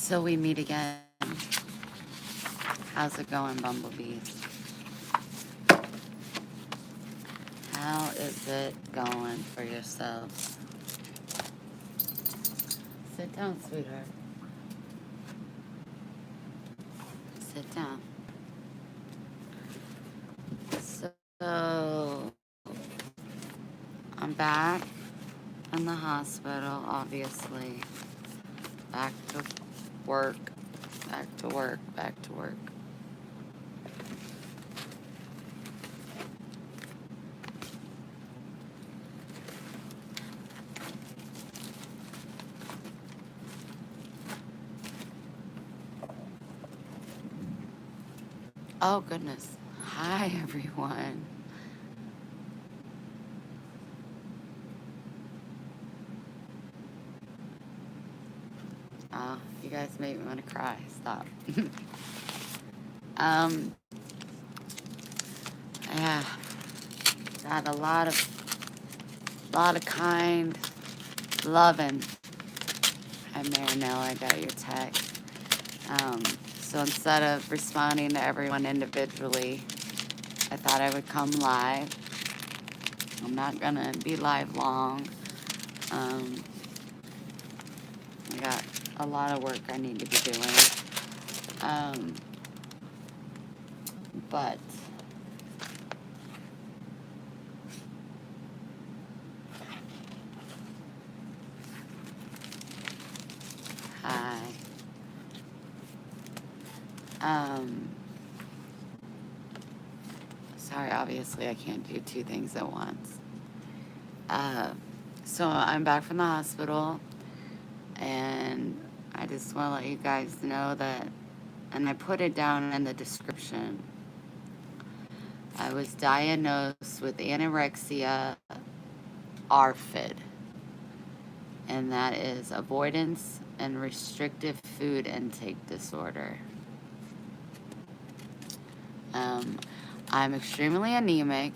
So we meet again. How's it going, bumblebees? How is it going for yourselves? Sit down, sweetheart. Sit down. So, I'm back in the hospital, obviously. Back to work, back to work, back to work. Oh, goodness. Hi, everyone. Oh, you guys made me want to cry. Stop. um, yeah, got a lot of kind, loving. Hi, Marinelle, I got your text. So instead of responding to everyone individually, I thought I would come live. I'm not gonna be live long. I got a lot of work I need to be doing. But hi. Sorry, obviously I can't do two things at once. So I'm back from the hospital, and I just want to let you guys know that, and I put it down in the description, I was diagnosed with anorexia AFRID, and that is avoidance and restrictive food intake disorder. I'm extremely anemic,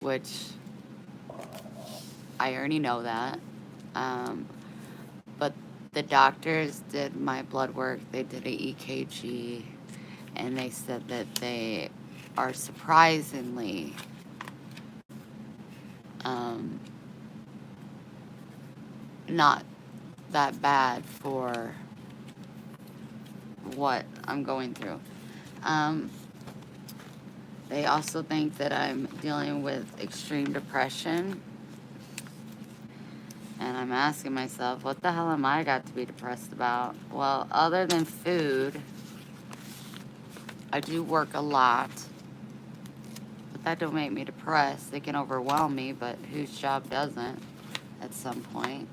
which I already know that. But the doctors did my blood work. They did an EKG, and they said that they are surprisingly not that bad for what I'm going through. They also think that I'm dealing with extreme depression. And I'm asking myself, what the hell am I got to be depressed about? Well, other than food, I do work a lot. But that don't make me depressed. It can overwhelm me, but whose job doesn't at some point?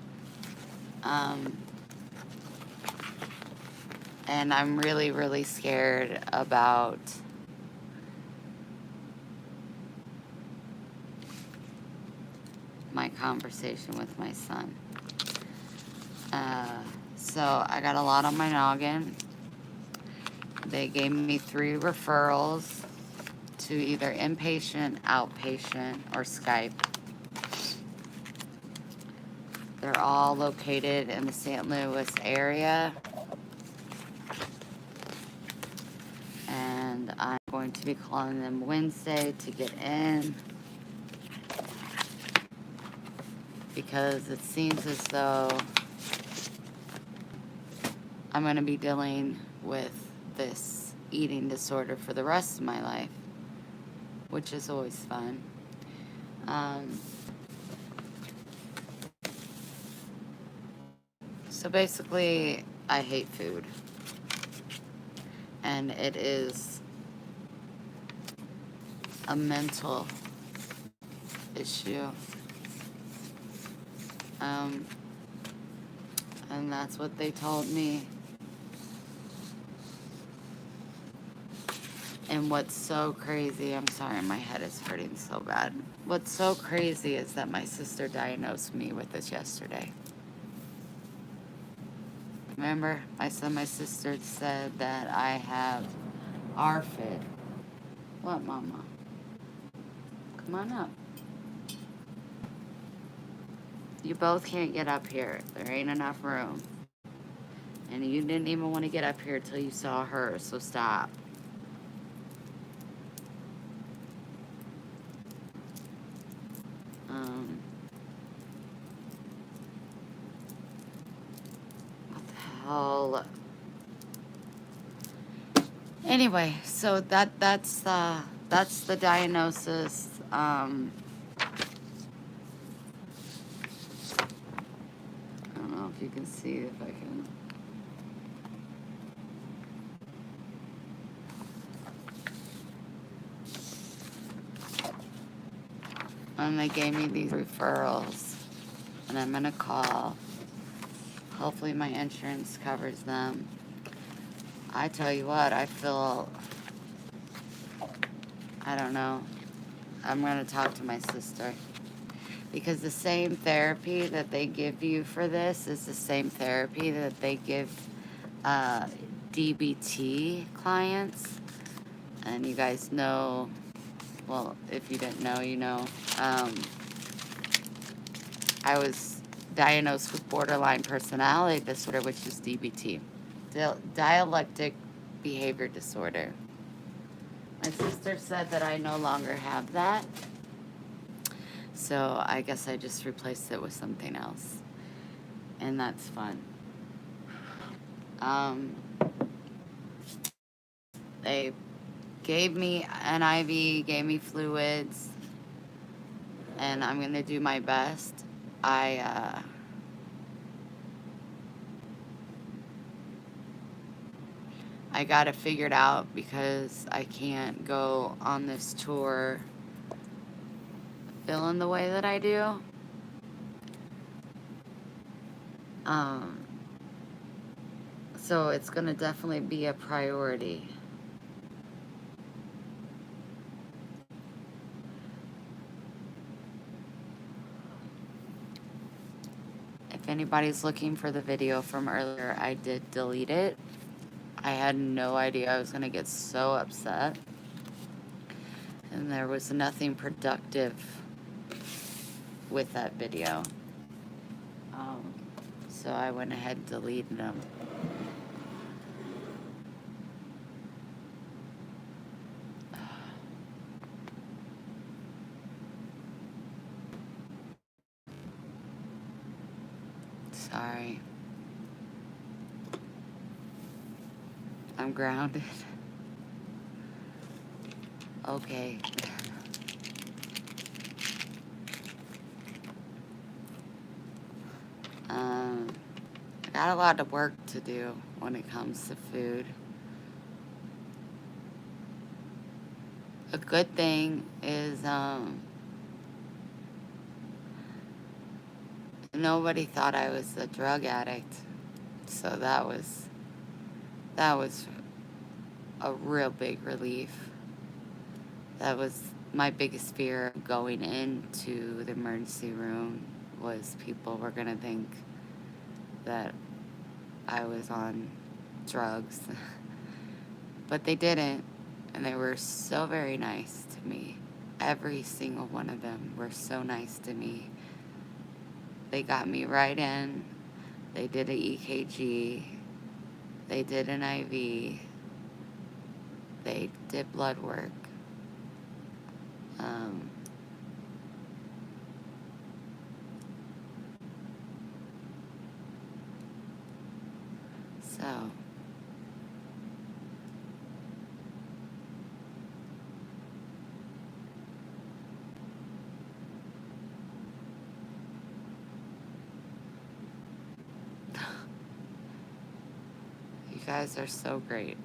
And I'm really, really scared about my conversation with my son. So I got a lot on my noggin. They gave me 3 referrals to either inpatient, outpatient, or Skype. They're all located in the St. Louis area. And I'm going to be calling them Wednesday to get in, because it seems as though I'm going to be dealing with this eating disorder for the rest of my life, which is always fun. So basically, I hate food. And it is a mental issue. And that's what they told me. And what's so crazy, I'm sorry, my head is hurting so bad. What's so crazy is that my sister diagnosed me with this yesterday. Remember, my sister said that I have AFRID. What, Mama? Come on up. You both can't get up here. There ain't enough room. And you didn't even want to get up here till you saw her, so stop. What the hell? Anyway, so that's the diagnosis. I don't know if you can see if I can. And they gave me these referrals, and I'm gonna call. Hopefully my insurance covers them. I tell you what, I feel, I don't know. I'm gonna talk to my sister. Because the same therapy that they give you for this is the same therapy that they give DBT clients. And you guys know, well, if you didn't know, you know, I was diagnosed with borderline personality disorder, which is DBT, dialectic behavior disorder. My sister said that I no longer have that. So I guess I just replaced it with something else. And that's fun. They gave me an IV, gave me fluids, and I'm gonna do my best. I got it figured out because I can't go on this tour feeling the way that I do. So it's gonna definitely be a priority. If anybody's looking for the video from earlier, I did delete it. I had no idea I was gonna get so upset. And there was nothing productive with that video. So I went ahead and deleted them. Sorry. I'm grounded. Okay. I got a lot of work to do when it comes to food. A good thing is nobody thought I was a drug addict, so that was a real big relief. That was my biggest fear going into the emergency room, was people were gonna think that I was on drugs. But they didn't, and they were so very nice to me. Every single one of them were so nice to me. They got me right in. They did an EKG. They did an IV. They did blood work. So you guys are so great.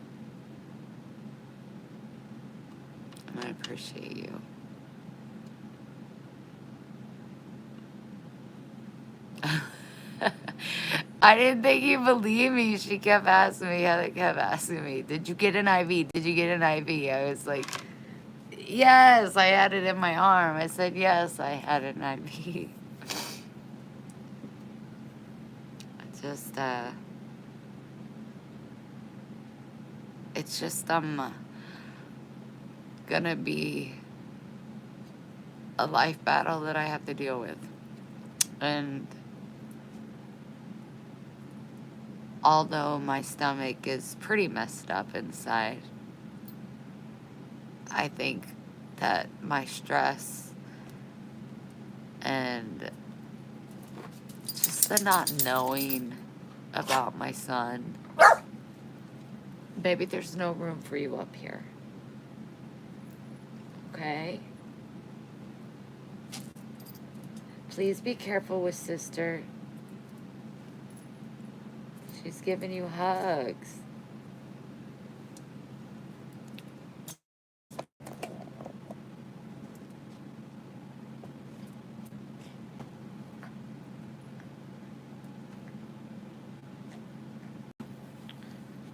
And I appreciate you. I didn't think you believed me. She kept asking me, Heather kept asking me, did you get an IV? Did you get an IV? I was like, yes, I had it in my arm. I said, yes, I had an IV. Just, it's just, gonna be a life battle that I have to deal with. And although my stomach is pretty messed up inside, I think that my stress and just the not knowing about my son. Baby, there's no room for you up here. Okay? Please be careful with sister. She's giving you hugs.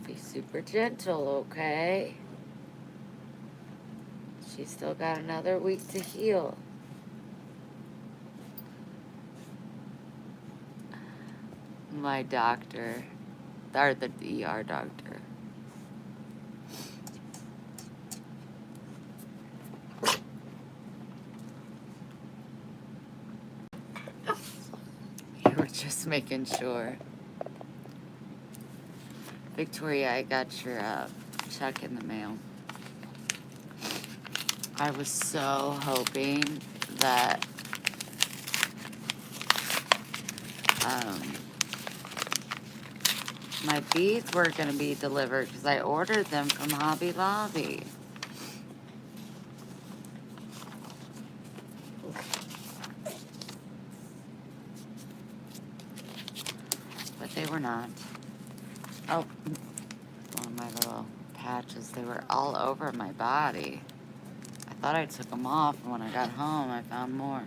Be super gentle, okay? She's still got another week to heal. My doctor, or the ER doctor. You were just making sure. Victoria, I got your check in the mail. I was so hoping that my beads were going to be delivered because I ordered them from Hobby Lobby. But they were not. Oh, one of my little patches, they were all over my body. I thought I took them off, and when I got home, I found more.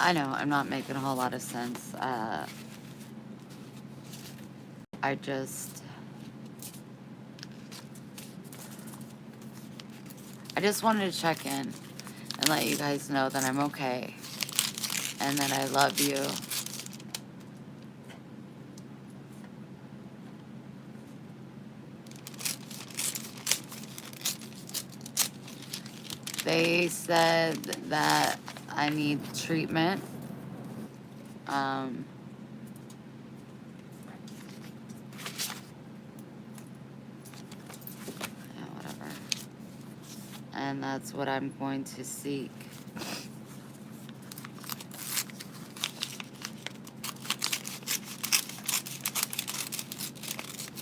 I know, I'm not making a whole lot of sense. I just wanted to check in and let you guys know that I'm okay and that I love you. They said that I need treatment. Yeah, whatever. And that's what I'm going to seek.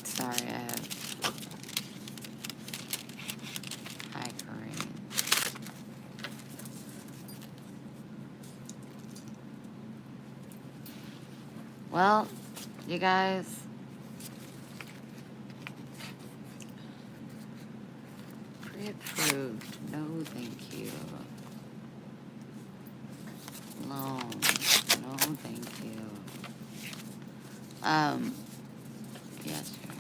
Sorry, I have high Korean. Well, you guys, pre-approved. No, thank you. Loan. No, thank you. Yes, sure.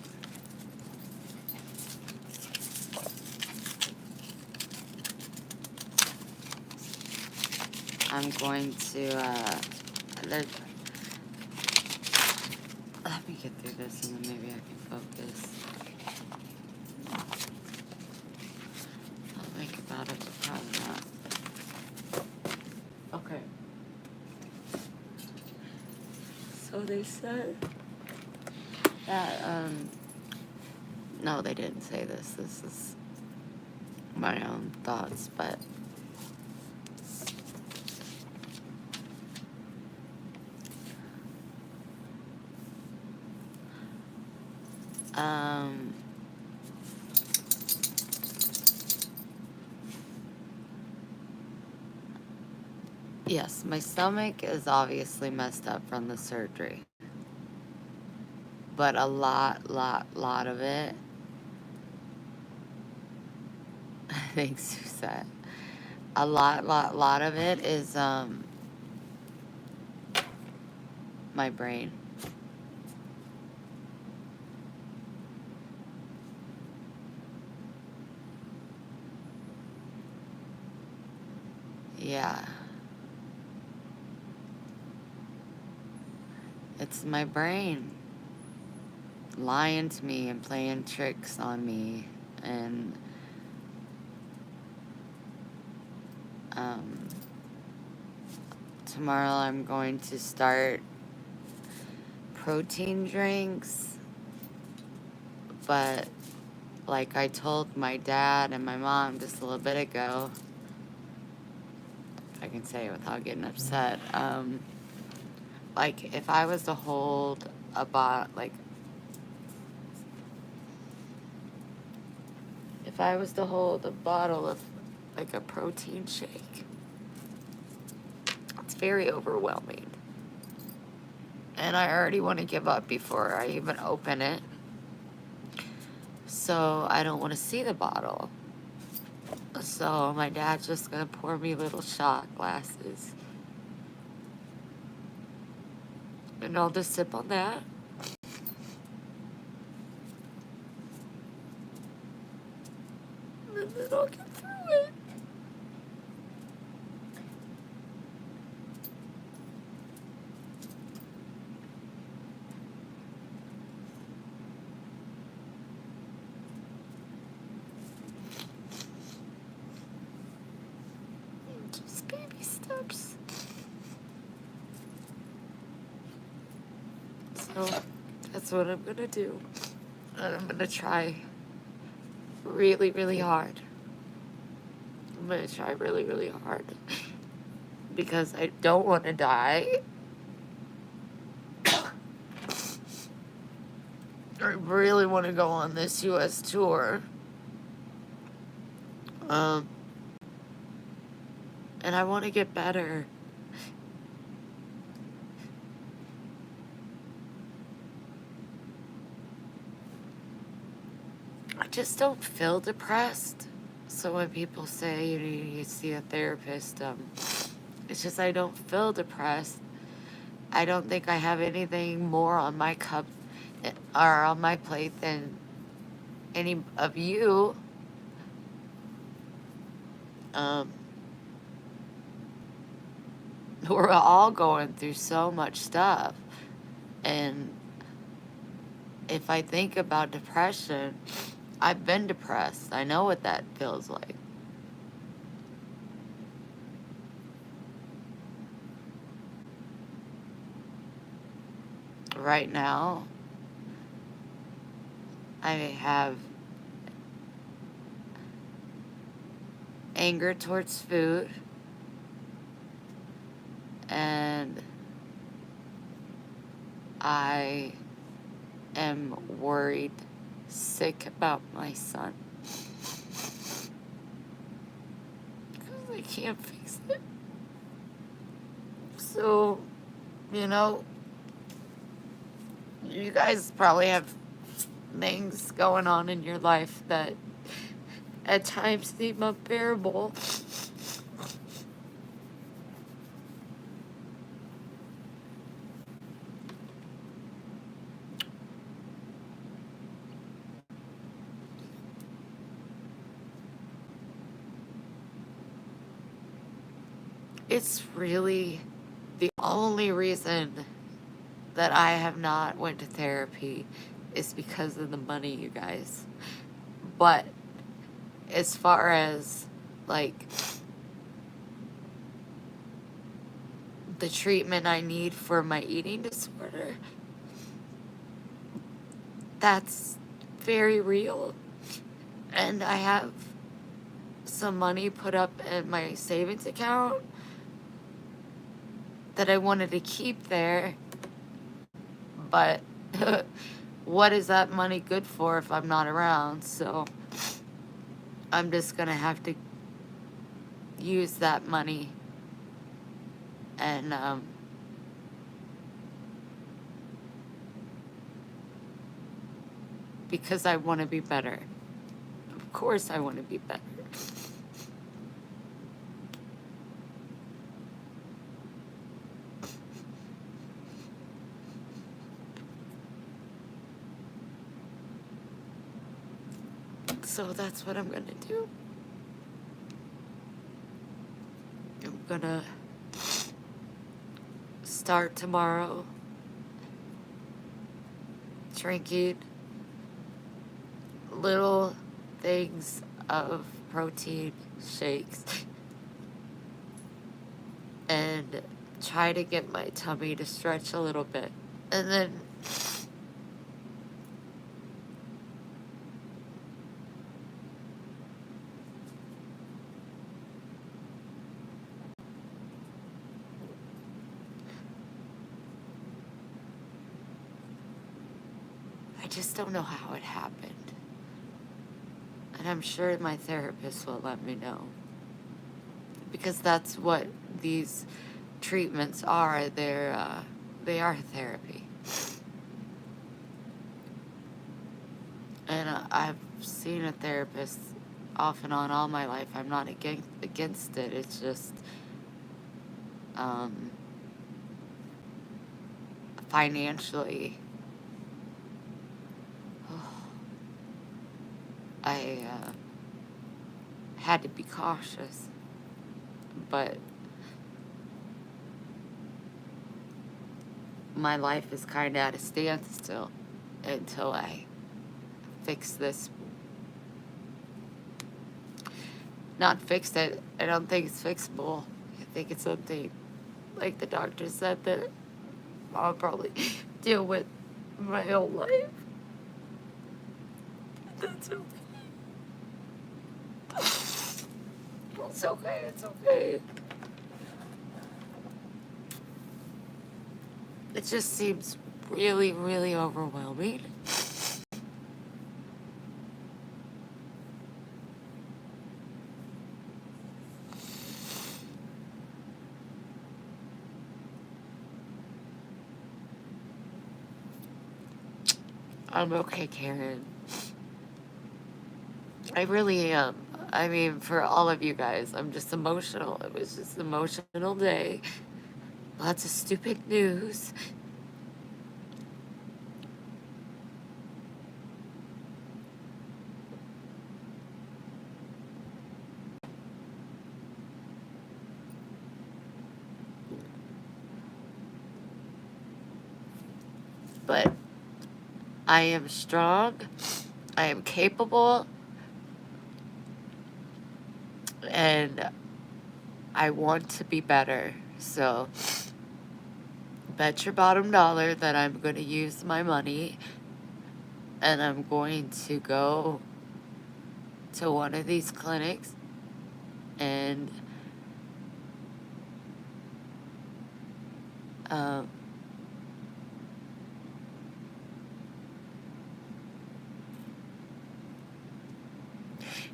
I'm going to, let me get through this and then maybe I can focus. I'll think about it, but probably not. Okay. So they said that, no, they didn't say this. This is my own thoughts, but yes, my stomach is obviously messed up from the surgery. But a lot of it, thanks, Suzette. A lot of it is, my brain. Yeah. It's my brain lying to me and playing tricks on me and tomorrow I'm going to start protein drinks, but like I told my dad and my mom just a little bit ago, if I can say it without getting upset, like if I was to hold a if I was to hold a bottle of like a protein shake, it's very overwhelming. And I already want to give up before I even open it. So I don't want to see the bottle. So my dad's just going to pour me little shot glasses. And I'll just sip on that. And then I'll get through it. Just baby steps. So that's what I'm gonna do. And I'm gonna try really, really hard. I'm gonna try really, really hard. Because I don't want to die. I really want to go on this U.S. tour. And I want to get better. I just don't feel depressed. So when people say you need to see a therapist, it's just I don't feel depressed. I don't think I have anything more on my cup or on my plate than any of you. We're all going through so much stuff. And if I think about depression, I've been depressed. I know what that feels like. Right now, I have anger towards food, and I am worried, sick about my son. Because I can't fix it. So, you guys probably have things going on in your life that at times seem unbearable. It's really the only reason that I have not went to therapy is because of the money, you guys. But as far as like the treatment I need for my eating disorder, that's very real. And I have some money put up in my savings account that I wanted to keep there. But what is that money good for if I'm not around? So I'm just going to have to use that money and because I want to be better. Of course I want to be better. So that's what I'm going to do. I'm going to start tomorrow drinking little things of protein shakes and try to get my tummy to stretch a little bit. And then I just don't know how it happened. And I'm sure my therapist will let me know. Because that's what these treatments are. They are therapy. And I've seen a therapist off and on all my life. I'm not against it. It's just financially, I had to be cautious. But my life is kind of at a standstill until I fix this. Not fix it. I don't think it's fixable. I think it's something, like the doctor said, that I'll probably deal with my whole life. That's okay. It's okay. It's okay. It just seems really, really overwhelming. I'm okay, Karen. I really am. I mean, for all of you guys, I'm just emotional. It was just an emotional day. Lots of stupid news. But I am strong. I am capable. And I want to be better. So bet your bottom dollar that I'm going to use my money and I'm going to go to one of these clinics and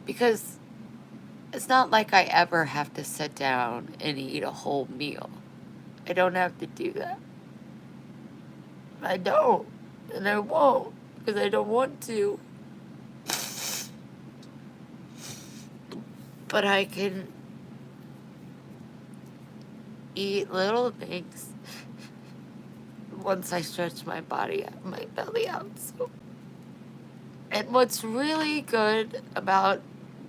because it's not like I ever have to sit down and eat a whole meal. I don't have to do that. I don't. And I won't because I don't want to. But I can eat little things once I stretch my body, my belly out. So. And what's really good about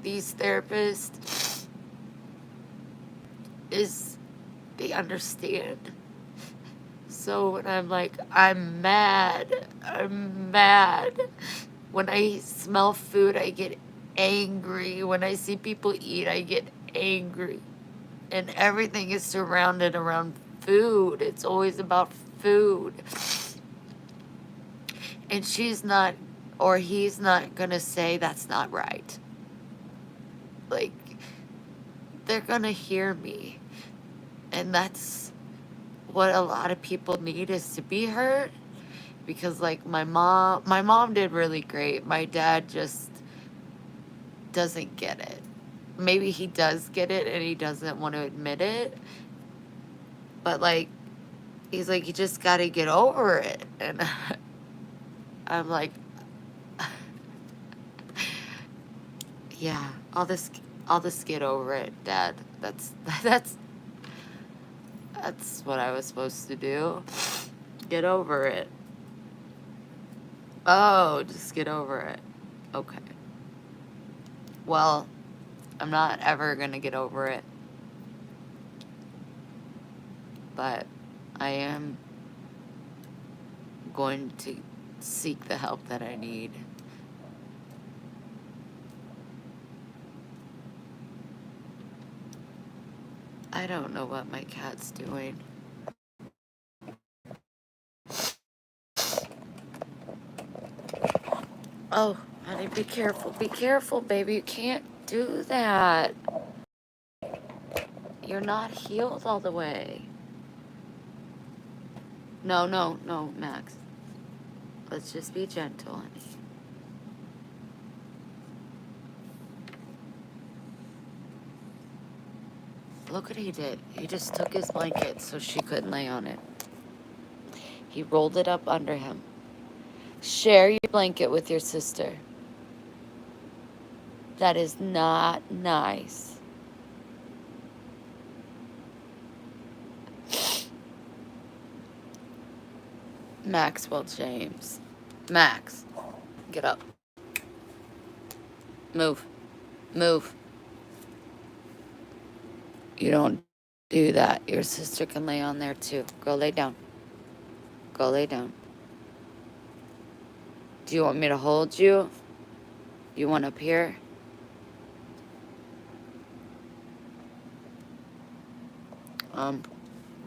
these therapists is they understand. So when I'm like, I'm mad. When I smell food, I get angry. When I see people eat, I get angry. And everything is surrounded around food. It's always about food. And she's not, or he's not gonna say that's not right. Like, they're gonna hear me. And that's what a lot of people need, is to be heard. Because like my mom did really great. My dad just doesn't get it. Maybe he does get it and he doesn't want to admit it. But like, he's like, you just gotta get over it. And I'm like, yeah, I'll just get over it, Dad. That's what I was supposed to do. Get over it. Oh, just get over it. Okay. Well, I'm not ever gonna get over it. But I am going to seek the help that I need. I don't know what my cat's doing. Oh, honey, be careful. Be careful, baby. You can't do that. You're not healed all the way. No, no, no, Max. Let's just be gentle, honey. Look what he did. He just took his blanket so she couldn't lay on it. He rolled it up under him. Share your blanket with your sister. That is not nice. Maxwell James. Max, get up. Move. Move. You don't do that. Your sister can lay on there too. Go lay down. Go lay down. Do you want me to hold you? You want up here?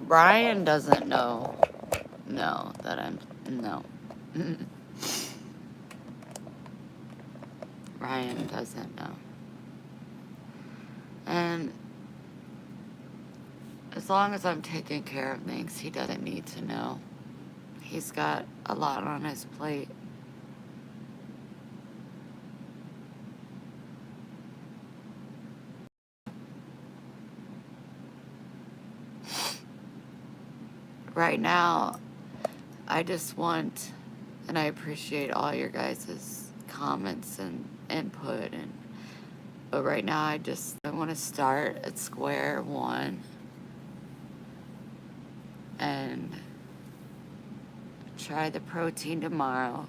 Brian doesn't know. No, that I'm, no. Brian doesn't know. And as long as I'm taking care of things, he doesn't need to know. He's got a lot on his plate. Right now, I just want, and I appreciate all your guys' comments and input, but right now I want to start at square one and try the protein tomorrow.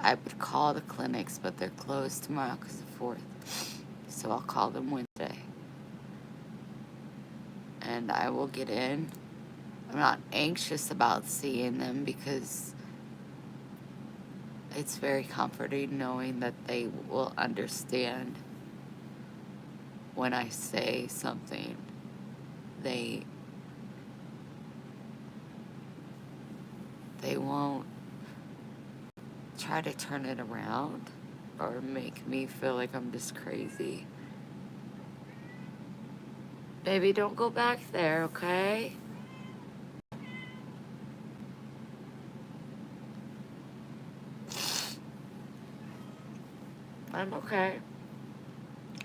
I would call the clinics, but they're closed tomorrow because of the 4th. So I'll call them Wednesday. And I will get in. I'm not anxious about seeing them because it's very comforting knowing that they will understand when I say something. They won't try to turn it around or make me feel like I'm just crazy. Baby, don't go back there, okay? I'm okay.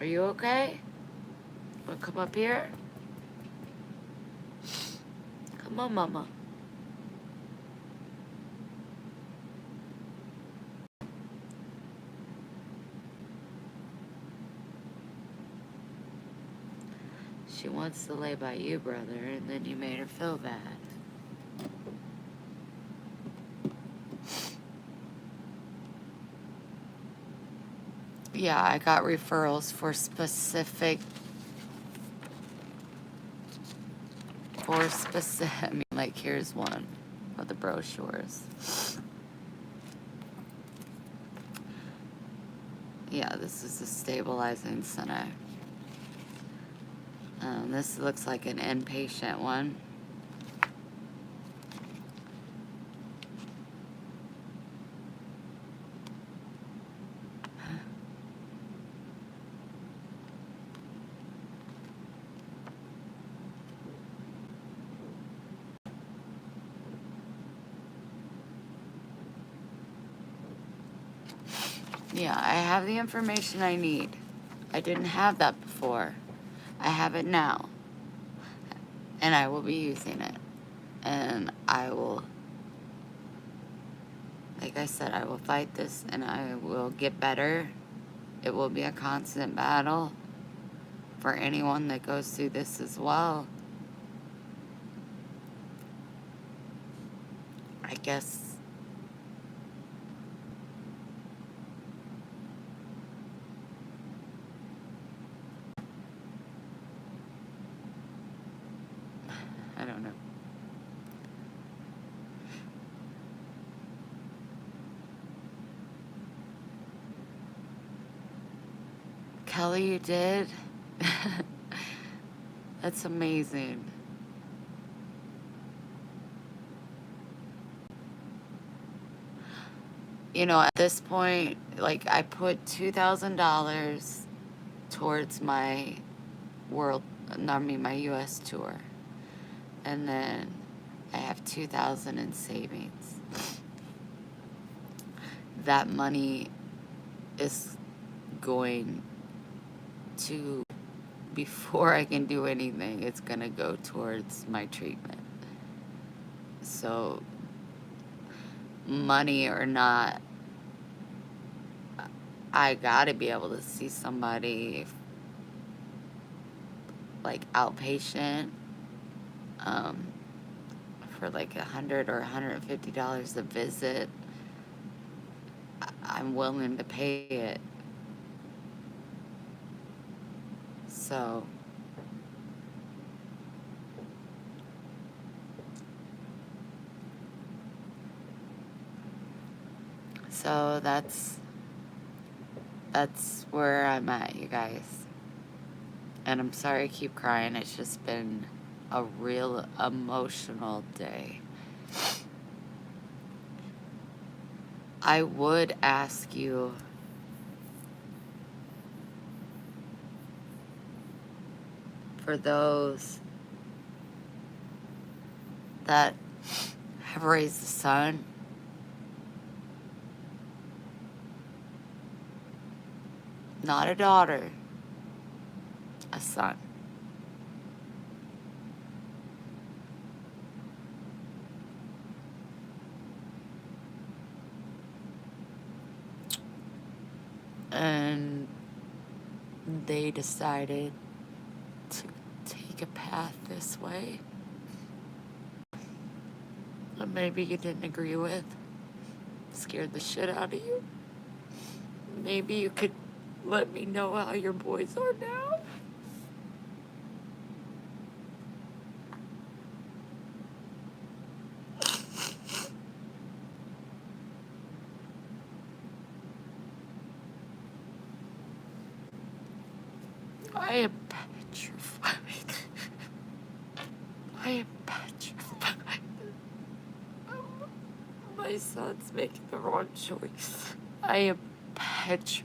Are you okay? Wanna come up here? Come on, Mama. She wants to lay by you, brother, and then you made her feel bad. Yeah, I got referrals for specific, I mean, like, here's one of the brochures. Yeah, this is the stabilizing center. This looks like an inpatient one. Yeah, I have the information I need. I didn't have that before. I have it now. And I will be using it. And I will, like I said, I will fight this and I will get better. It will be a constant battle for anyone that goes through this as well. I guess I don't know. Kelly, you did? That's amazing. at this point, like, I put $2,000 towards my my US tour. And then I have 2,000 in savings. That money is going to, before I can do anything, it's gonna go towards my treatment. So, money or not, I gotta be able to see somebody, like, outpatient, for like $100 or $150 a visit. I'm willing to pay it. So, that's where I'm at, you guys. And I'm sorry I keep crying. It's just been a real emotional day. I would ask you, for those that have raised a son, not a daughter, a son. And they decided to take a path this way that maybe you didn't agree with, scared the shit out of you. Maybe you could let me know how your boys are now. I am petrified. I am petrified. My son's making the wrong choice. I am petrified.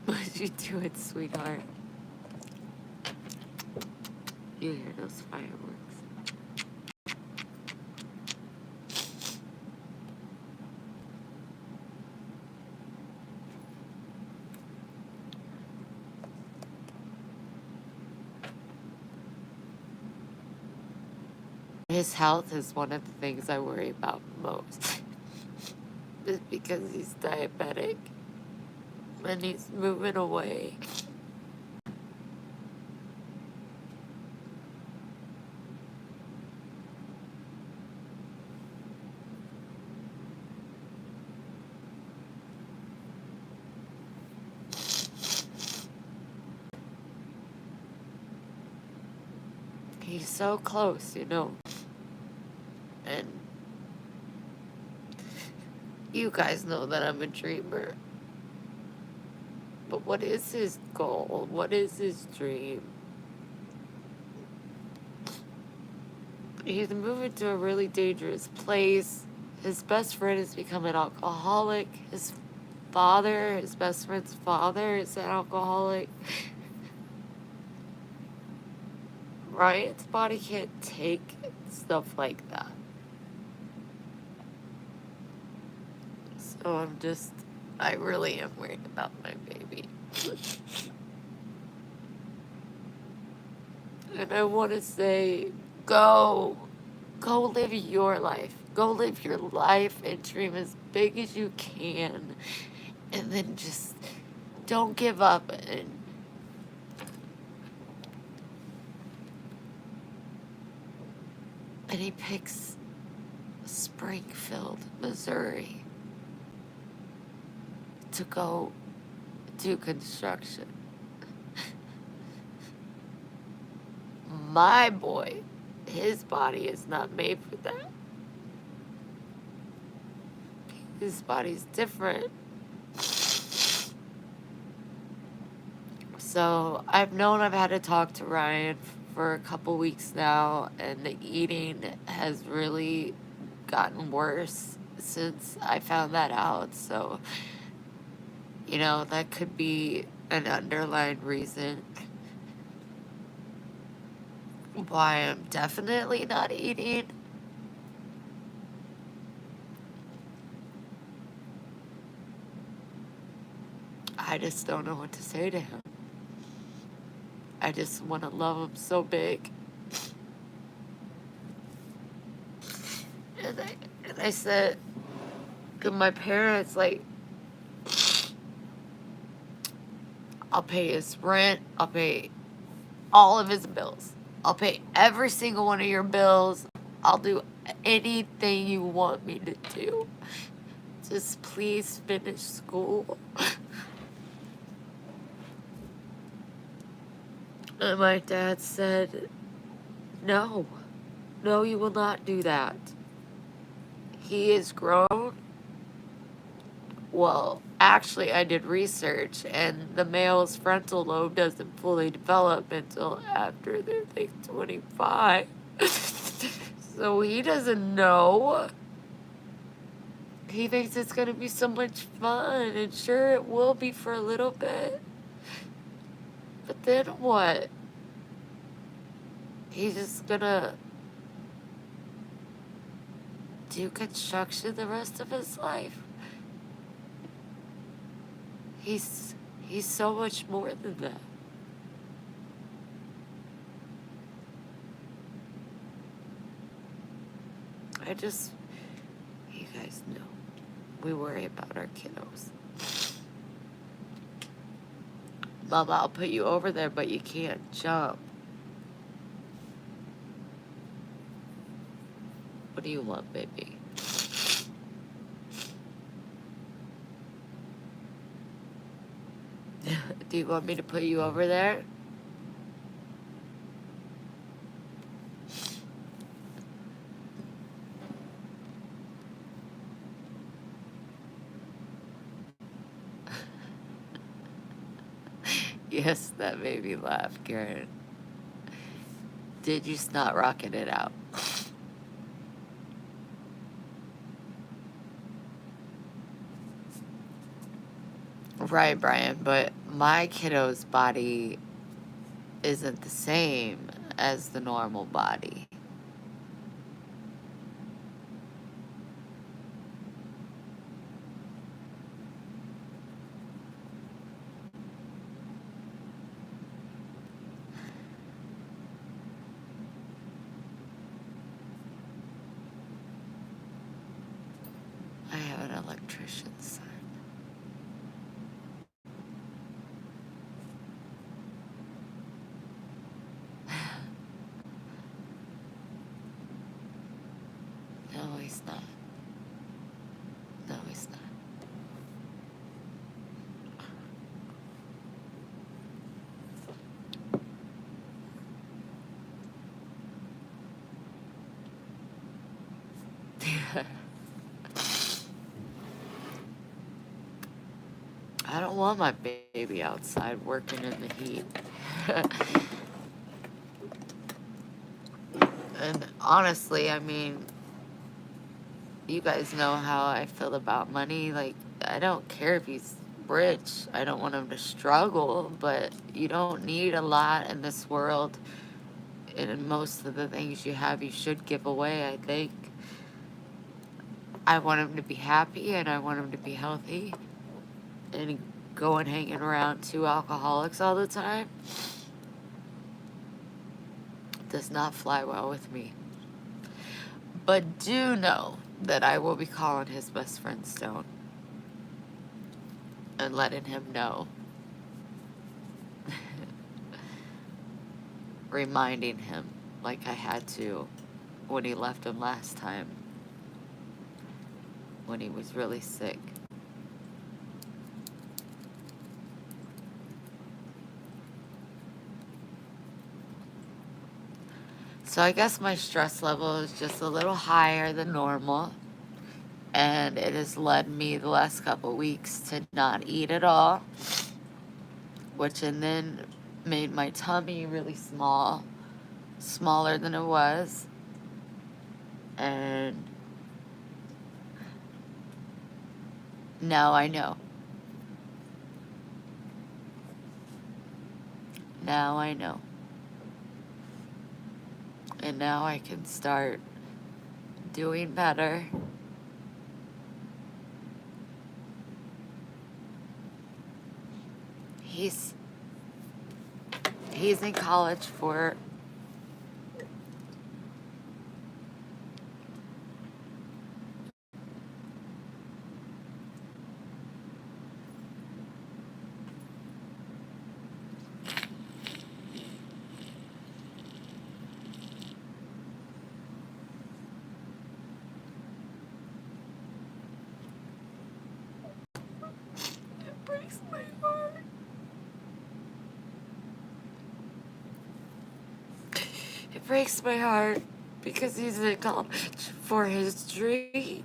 What you doing, sweetheart? You hear those fireworks? His health is one of the things I worry about most. Just because he's diabetic and he's moving away. He's so close, And you guys know that I'm a dreamer. But what is his goal? What is his dream? He's moving to a really dangerous place. His best friend has become an alcoholic. His best friend's father, is an alcoholic. Ryan's body can't take stuff like that. So I really am worried about my baby. And I want to say, go live your life. Go live your life and dream as big as you can. And then just don't give up. And he picks Springfield, Missouri to go do construction. My boy, his body is not made for that. His body's different. So I've had to talk to Ryan for a couple weeks now, and the eating has really gotten worse since I found that out. So, that could be an underlying reason why I'm definitely not eating. I just don't know what to say to him. I just want to love him so big. And I said to my parents, like, I'll pay his rent, I'll pay all of his bills, I'll pay every single one of your bills, I'll do anything you want me to do. Just please finish school. And my dad said, no, you will not do that. He is grown. Well, actually, I did research, and the male's frontal lobe doesn't fully develop until after they're like 25. So he doesn't know. He thinks it's going to be so much fun, and sure, it will be for a little bit. But then what? He's just going to do construction the rest of his life. He's so much more than that. You guys know, we worry about our kiddos. Mama, I'll put you over there, but you can't jump. What do you want, baby? Do you want me to put you over there? Yes, that made me laugh, Karen. Did you start rocking it out? Right, Brian, but my kiddo's body isn't the same as the normal body. I have an electrician's son. No, he's not. No, he's not. I don't want my baby outside working in the heat. And honestly, I mean, you guys know how I feel about money. Like, I don't care if he's rich. I don't want him to struggle, but you don't need a lot in this world. And most of the things you have, you should give away, I think. I want him to be happy, and I want him to be healthy. And going hanging around two alcoholics all the time does not fly well with me. But do know that I will be calling his best friend Stone and letting him know. Reminding him like I had to when he left him last time, when he was really sick. So I guess my stress level is just a little higher than normal, and it has led me the last couple weeks to not eat at all, which and then made my tummy really small, smaller than it was. And now I know. Now I know. And now I can start doing better. He's in college for it breaks my heart. It breaks my heart because he's in college for his dream.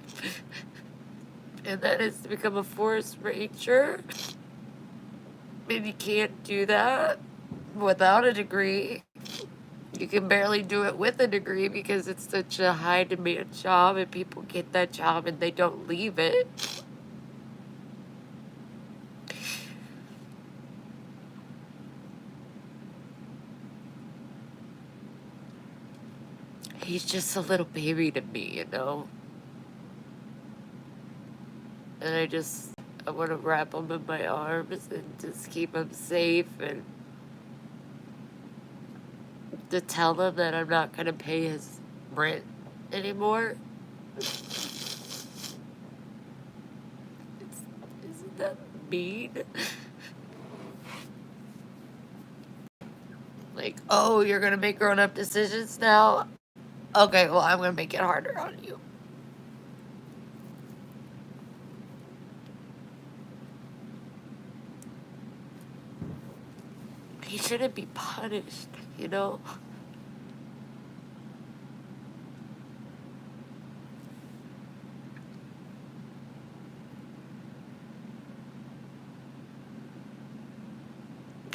And that is to become a forest ranger. And you can't do that without a degree. You can barely do it with a degree because it's such a high demand job and people get that job and they don't leave it. He's just a little baby to me, you know? And I want to wrap him in my arms and just keep him safe and to tell him that I'm not going to pay his rent anymore. Isn't that mean? Like, oh, you're going to make grown-up decisions now? Okay, well, I'm going to make it harder on you. He shouldn't be punished, you know?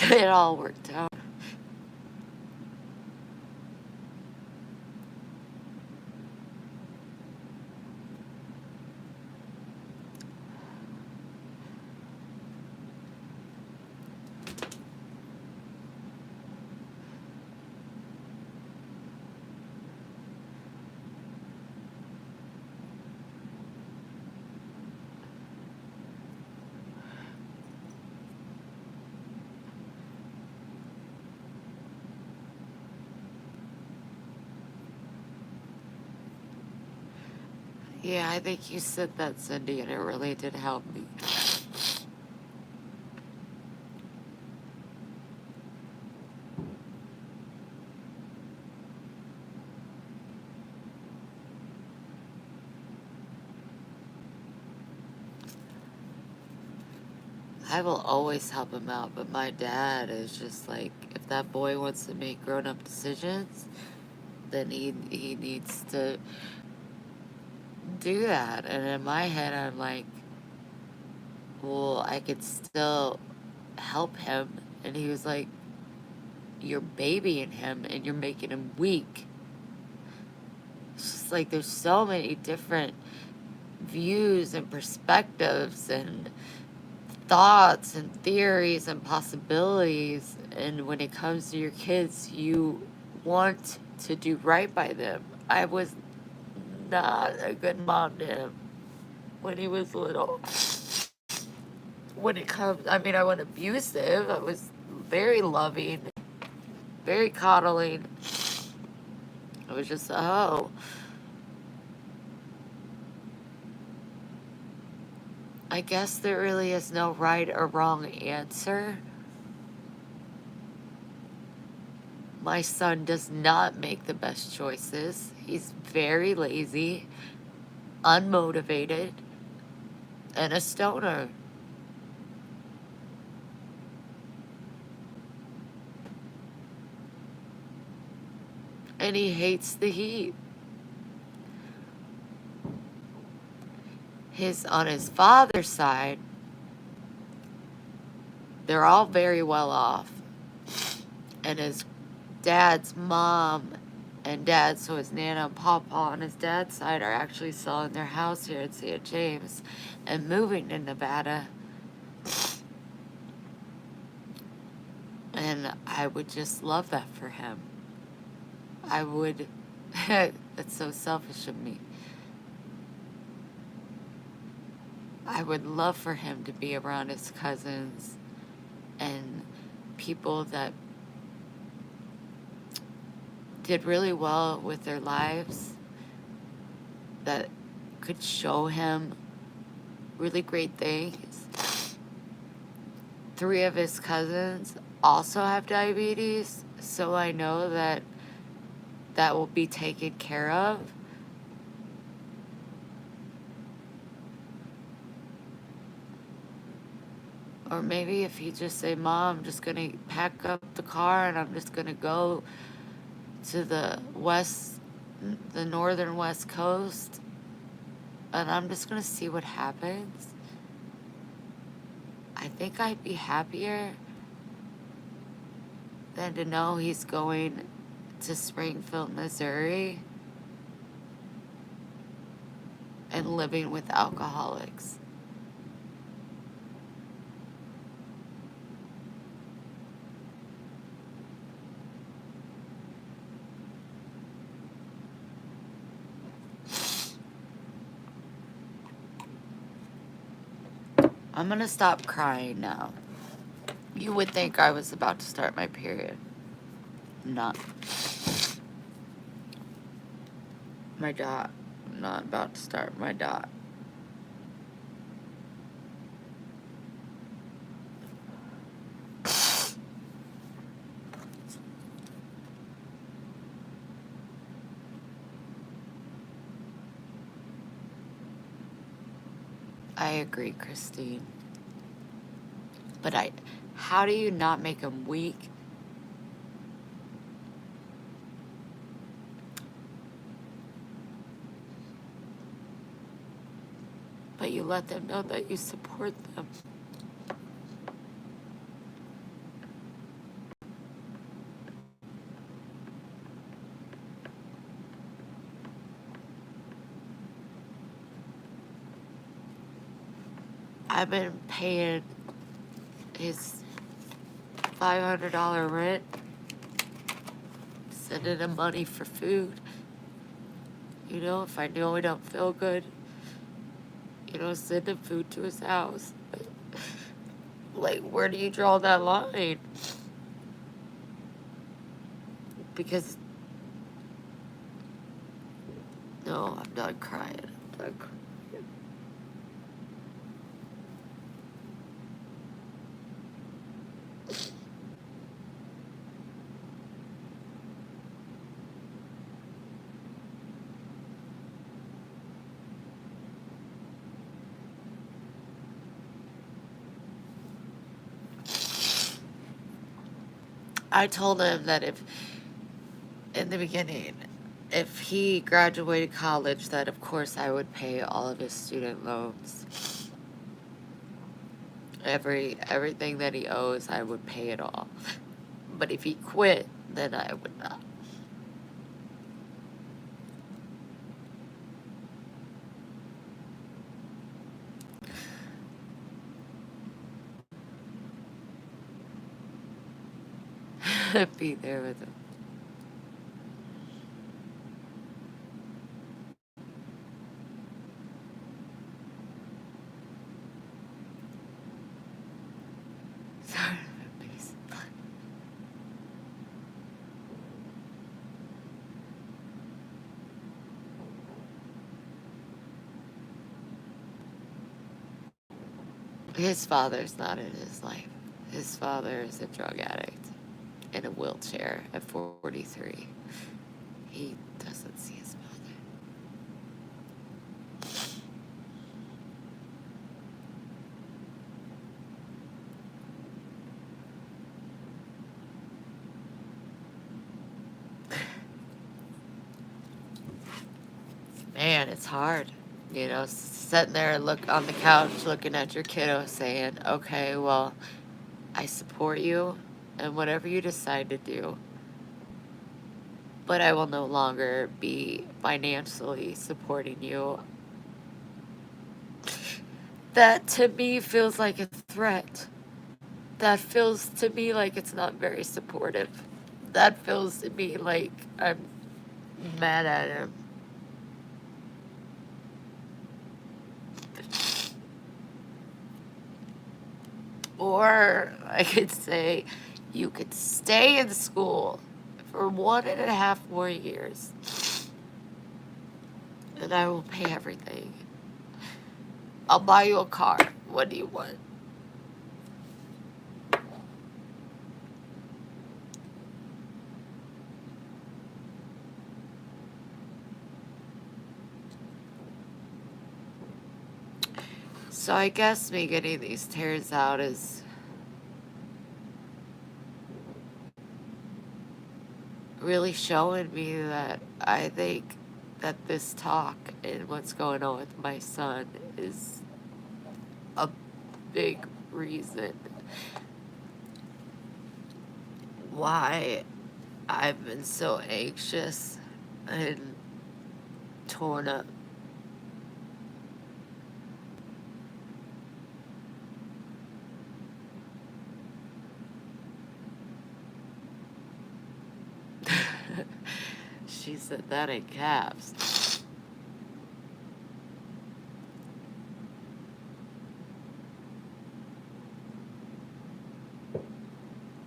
It all worked out. Yeah, I think you said that, Cindy, and it really did help me. I will always help him out, but my dad is just like, if that boy wants to make grown-up decisions, then he needs to do that. And in my head, I'm like, well, I could still help him. And he was like, you're babying him and you're making him weak. It's just like there's so many different views and perspectives and thoughts and theories and possibilities. And when it comes to your kids, you want to do right by them. I was not a good mom to him when he was little. When it comes, I mean, I wasn't abusive. I was very loving, very coddling. I was just, oh. I guess there really is no right or wrong answer. My son does not make the best choices. He's very lazy, unmotivated, and a stoner. And he hates the heat. On his father's side, they're all very well off. And his Dad's mom and Dad, so his Nana and Papa on his dad's side, are actually selling their house here in St. James and moving to Nevada. And I would just love that for him. I would. That's so selfish of me. I would love for him to be around his cousins and people that did really well with their lives, that could show him really great things. 3 of his cousins also have diabetes, so I know that that will be taken care of. Or maybe if he just say, Mom, I'm just gonna pack up the car and I'm just gonna go to the northern west coast, and I'm just gonna see what happens. I think I'd be happier than to know he's going to Springfield, Missouri and living with alcoholics. I'm gonna stop crying now. You would think I was about to start my period. I'm not. My dot. I'm not about to start my dot. I agree, Christine. But how do you not make them weak? But you let them know that you support them. I've been paying his $500 rent, sending him money for food. You know, if I know he don't feel good, you know, send him food to his house. Like, where do you draw that line? Because, no, I'm not crying. I'm not crying. I told him that in the beginning, if he graduated college, that of course I would pay all of his student loans. Everything that he owes, I would pay it all. But if he quit, then I would not. Be there with him. Sorry, please. His father's not in his life. His father is a drug addict in a wheelchair at 43. He doesn't see his father. Man, it's hard. You know, sitting there and look on the couch looking at your kiddo saying, okay, well, I support you and whatever you decide to do, but I will no longer be financially supporting you. That to me feels like a threat. That feels to me like it's not very supportive. That feels to me like I'm mad at him. Or I could say, you could stay in school for 1.5 more years, and I will pay everything. I'll buy you a car. What do you want? So I guess me getting these tears out is really showing me that I think that this talk and what's going on with my son is a big reason why I've been so anxious and torn up. She said that in caps.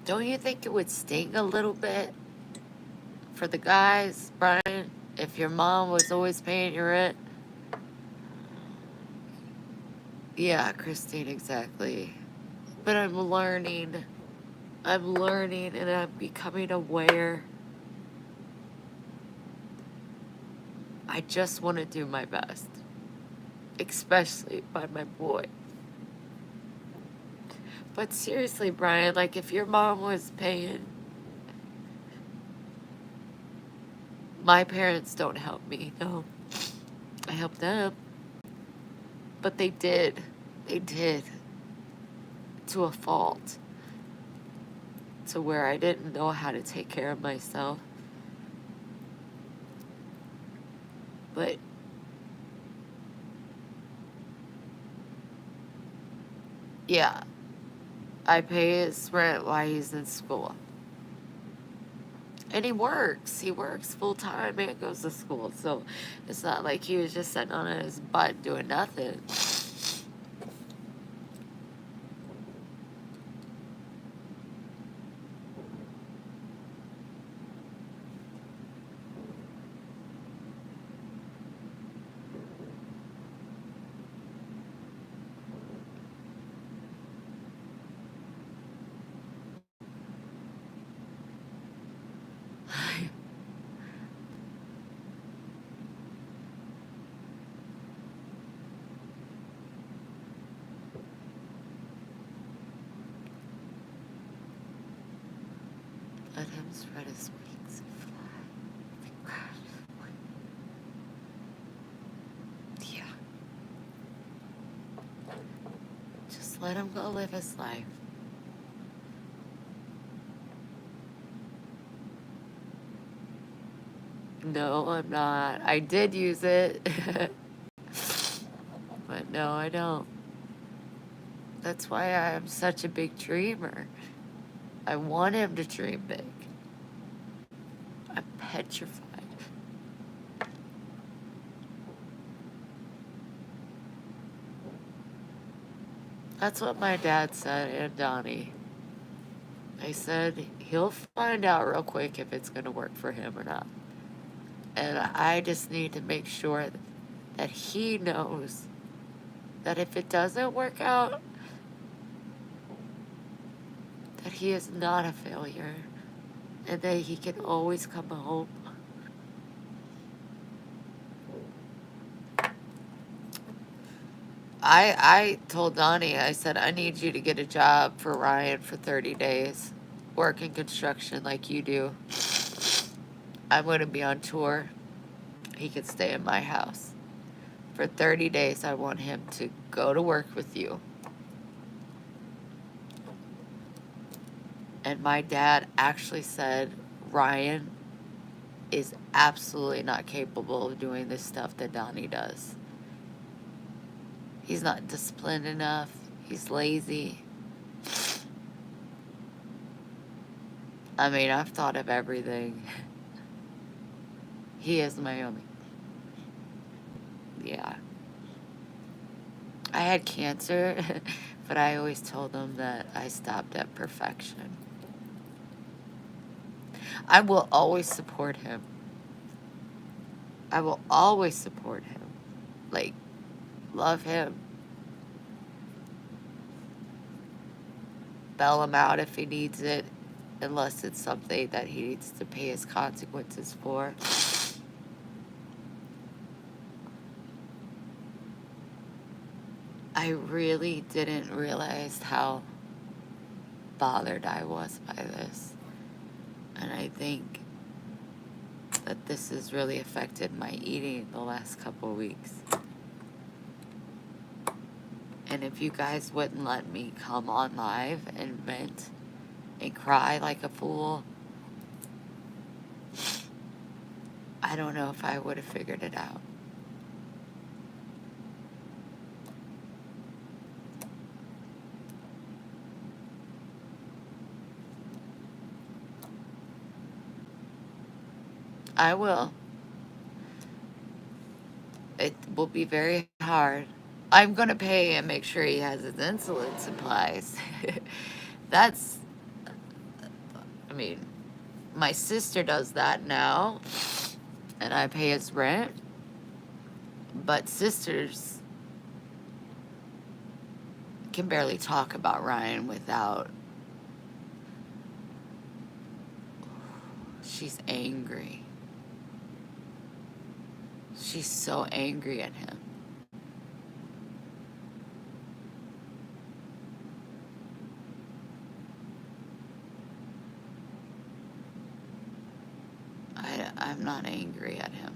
Don't you think it would sting a little bit for the guys, Brian, if your mom was always paying your rent? Yeah, Christine, exactly. But I'm learning and I'm becoming aware. I just want to do my best, especially by my boy. But seriously, Brian, like if your mom was paying, my parents don't help me, no. I help them. But they did. They did. To a fault. To where I didn't know how to take care of myself. But yeah, I pay his rent while he's in school. And he works. He works full time and goes to school. So it's not like he was just sitting on his butt doing nothing. Let him spread his wings and fly. Yeah. Just let him go live his life. No, I'm not. I did use it. But no, I don't. That's why I'm such a big dreamer. I want him to dream big. I'm petrified. That's what my dad said, and Donnie. They said he'll find out real quick if it's going to work for him or not. And I just need to make sure that he knows that if it doesn't work out, that he is not a failure and that he can always come home. I told Donnie, I said, I need you to get a job for Ryan for 30 days. Work in construction like you do. I'm going to be on tour. He could stay in my house. For 30 days, I want him to go to work with you. And my dad actually said, Ryan is absolutely not capable of doing the stuff that Donnie does. He's not disciplined enough. He's lazy. I mean, I've thought of everything. He is my only. Yeah. I had cancer, but I always told him that I stopped at perfection. I will always support him. I will always support him. Like, love him. Bail him out if he needs it, unless it's something that he needs to pay his consequences for. I really didn't realize how bothered I was by this. And I think that this has really affected my eating the last couple weeks. And if you guys wouldn't let me come on live and vent and cry like a fool, I don't know if I would have figured it out. I will. It will be very hard. I'm going to pay and make sure he has his insulin supplies. That's, I mean, my sister does that now, and I pay his rent. But sisters can barely talk about Ryan without, she's angry. She's so angry at him. I'm not angry at him.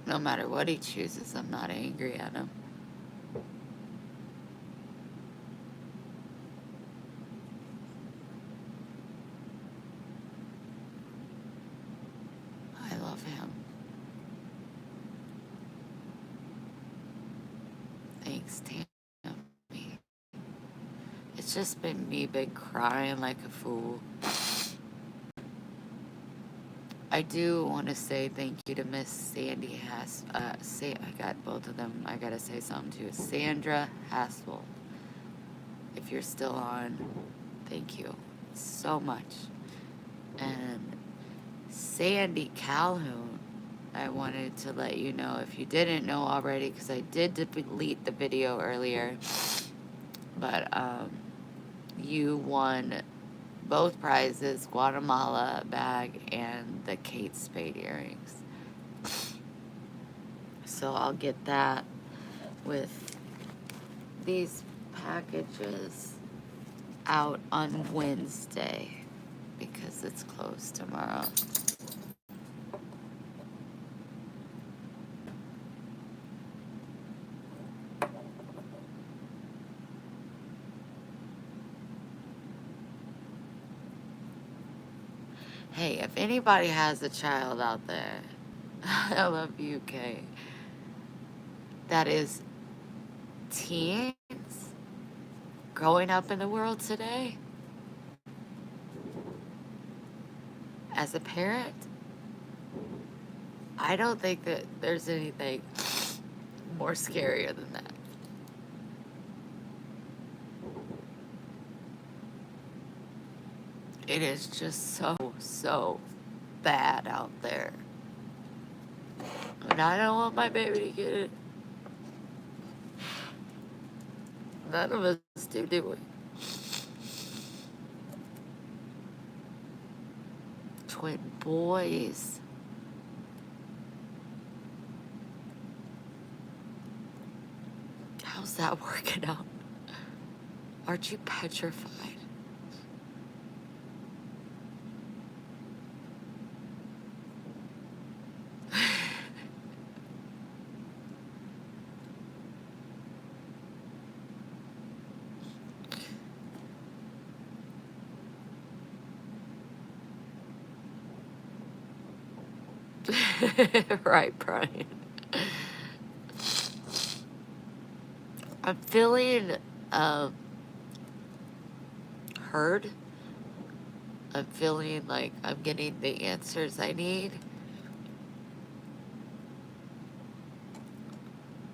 No matter what he chooses, I'm not angry at him. I love him. Thanks, Tammy. It's just been me been crying like a fool. I do want to say thank you to Miss Sandy I got both of them. I gotta say something too. Sandra Hassel. If you're still on, thank you so much. And Sandy Calhoun, I wanted to let you know, if you didn't know already, because I did delete the video earlier, but you won both prizes, Guatemala bag and the Kate Spade earrings. So I'll get that with these packages out on Wednesday because it's closed tomorrow. Hey, if anybody has a child out there, I love you, Kay, that is teens growing up in the world today, as a parent, I don't think that there's anything more scarier than that. It is just so bad out there. And I don't want my baby to get it. None of us do we? Twin boys. How's that working out? Aren't you petrified? Right, Brian. I'm feeling um, heard. I'm feeling like I'm getting the answers I need.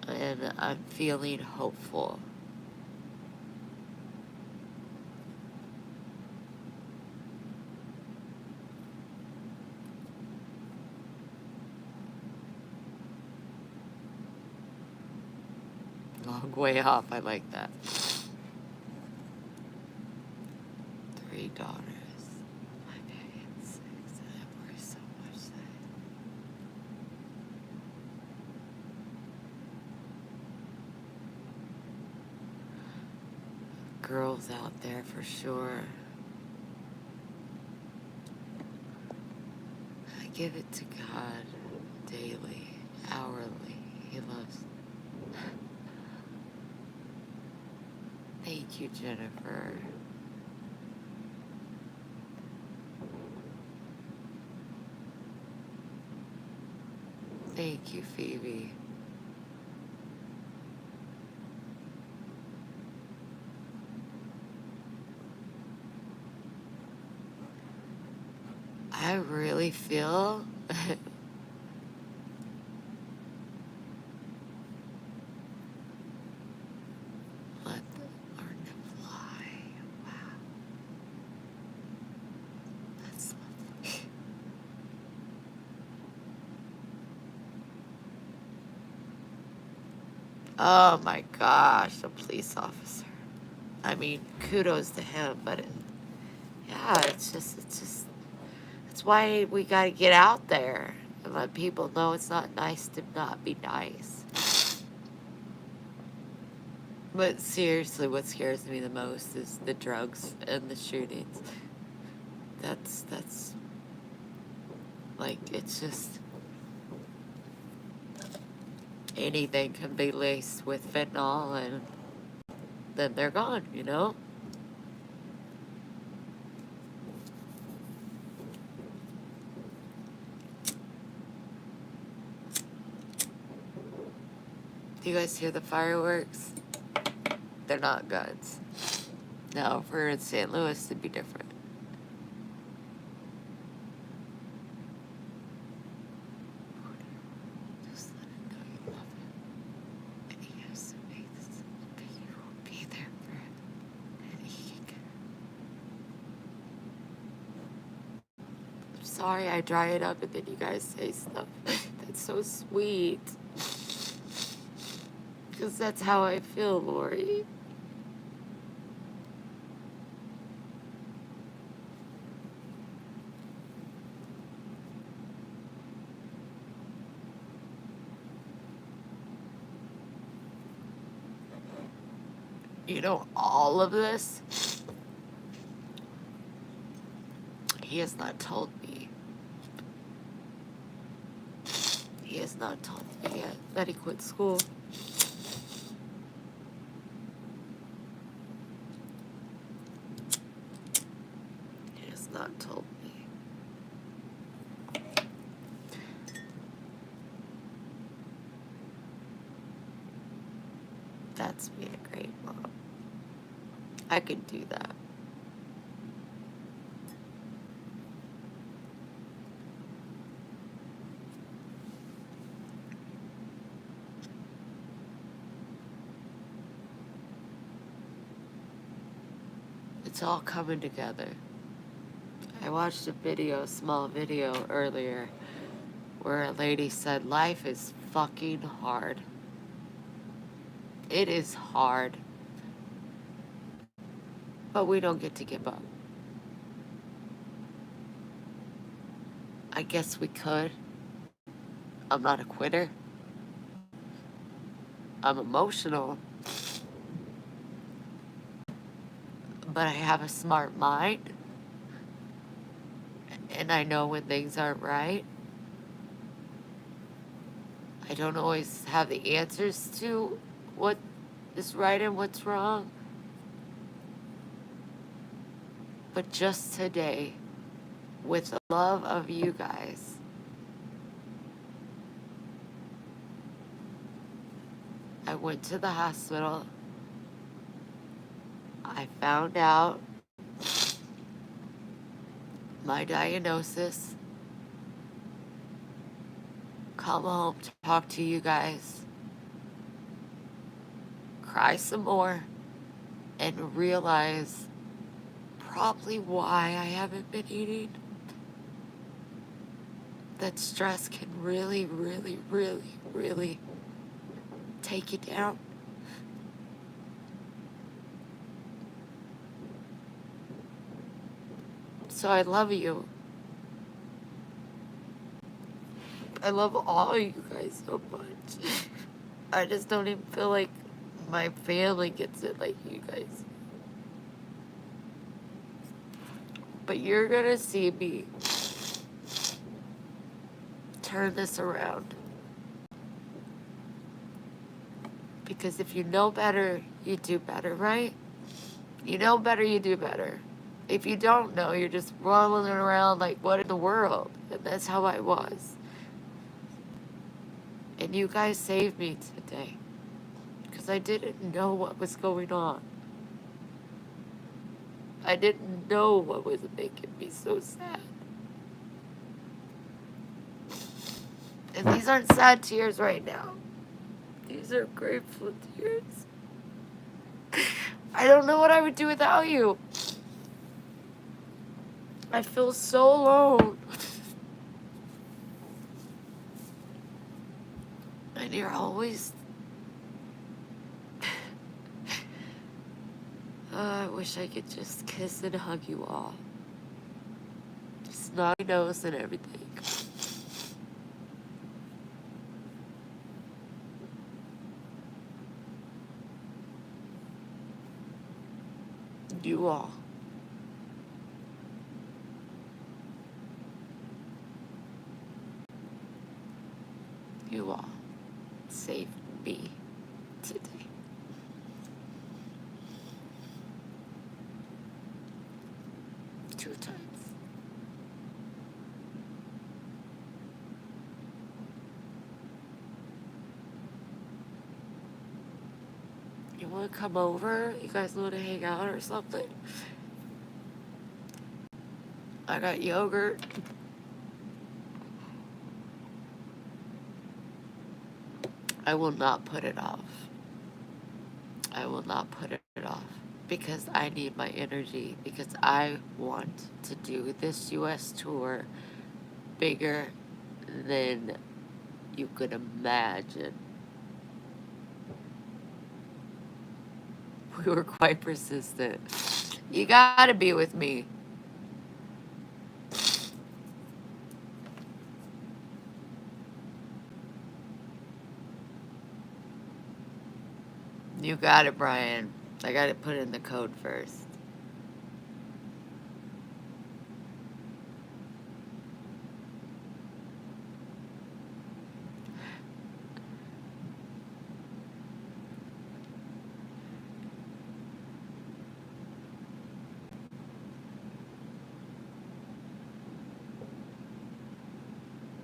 And I'm feeling hopeful. Long way off. I like that. 3 daughters. My daddy had 6. And I worry so much that girls out there for sure. I give it to God daily, hourly. He loves. Thank you, Jennifer. Thank you, Phoebe. I really feel let learn to fly. Wow, that's lovely. Oh my gosh, a police officer. I mean, kudos to him, but yeah, it's just, that's why we gotta get out there and let people know it's not nice to not be nice. But seriously, what scares me the most is the drugs and the shootings. That's like, it's just, anything can be laced with fentanyl and then they're gone, you know? Do you guys hear the fireworks? They're not guns. No, if we're in St. Louis, it'd be different. Just let it go, you love it. And he has to make this, but you will be there for him. And he can. I'm sorry I dry it up and then you guys say stuff. That's so sweet. Because that's how I feel, Lori. You know, all of this, he has not told me. He has not told me yet that he quit school. He has not told me. That's being a great mom. I could do that. It's all coming together. I watched a small video earlier, where a lady said, life is fucking hard. It is hard. But we don't get to give up. I guess we could. I'm not a quitter. I'm emotional. But I have a smart mind. And I know when things aren't right. I don't always have the answers to what is right and what's wrong. But just today, with the love of you guys, I went to the hospital. I found out my diagnosis. Come home, talk to you guys, cry some more, and realize probably why I haven't been eating. That stress can really, really, really, really take you down. So I love you. I love all you guys so much. I just don't even feel like my family gets it like you guys. But you're gonna see me turn this around. Because if you know better, you do better, right? You know better, you do better. If you don't know, you're just rolling around like, what in the world? And that's how I was. And you guys saved me today. Because I didn't know what was going on. I didn't know what was making me so sad. And these aren't sad tears right now. These are grateful tears. I don't know what I would do without you. I feel so alone. And you're always... I wish I could just kiss and hug you all. Snotty nose and everything. You all. You all saved me today. Two times. You want to come over? You guys want to hang out or something? I got yogurt. I will not put it off. I will not put it off. Because I need my energy. Because I want to do this US tour bigger than you could imagine. We were quite persistent. You gotta be with me. You got it, Brian. I gotta put in the code first.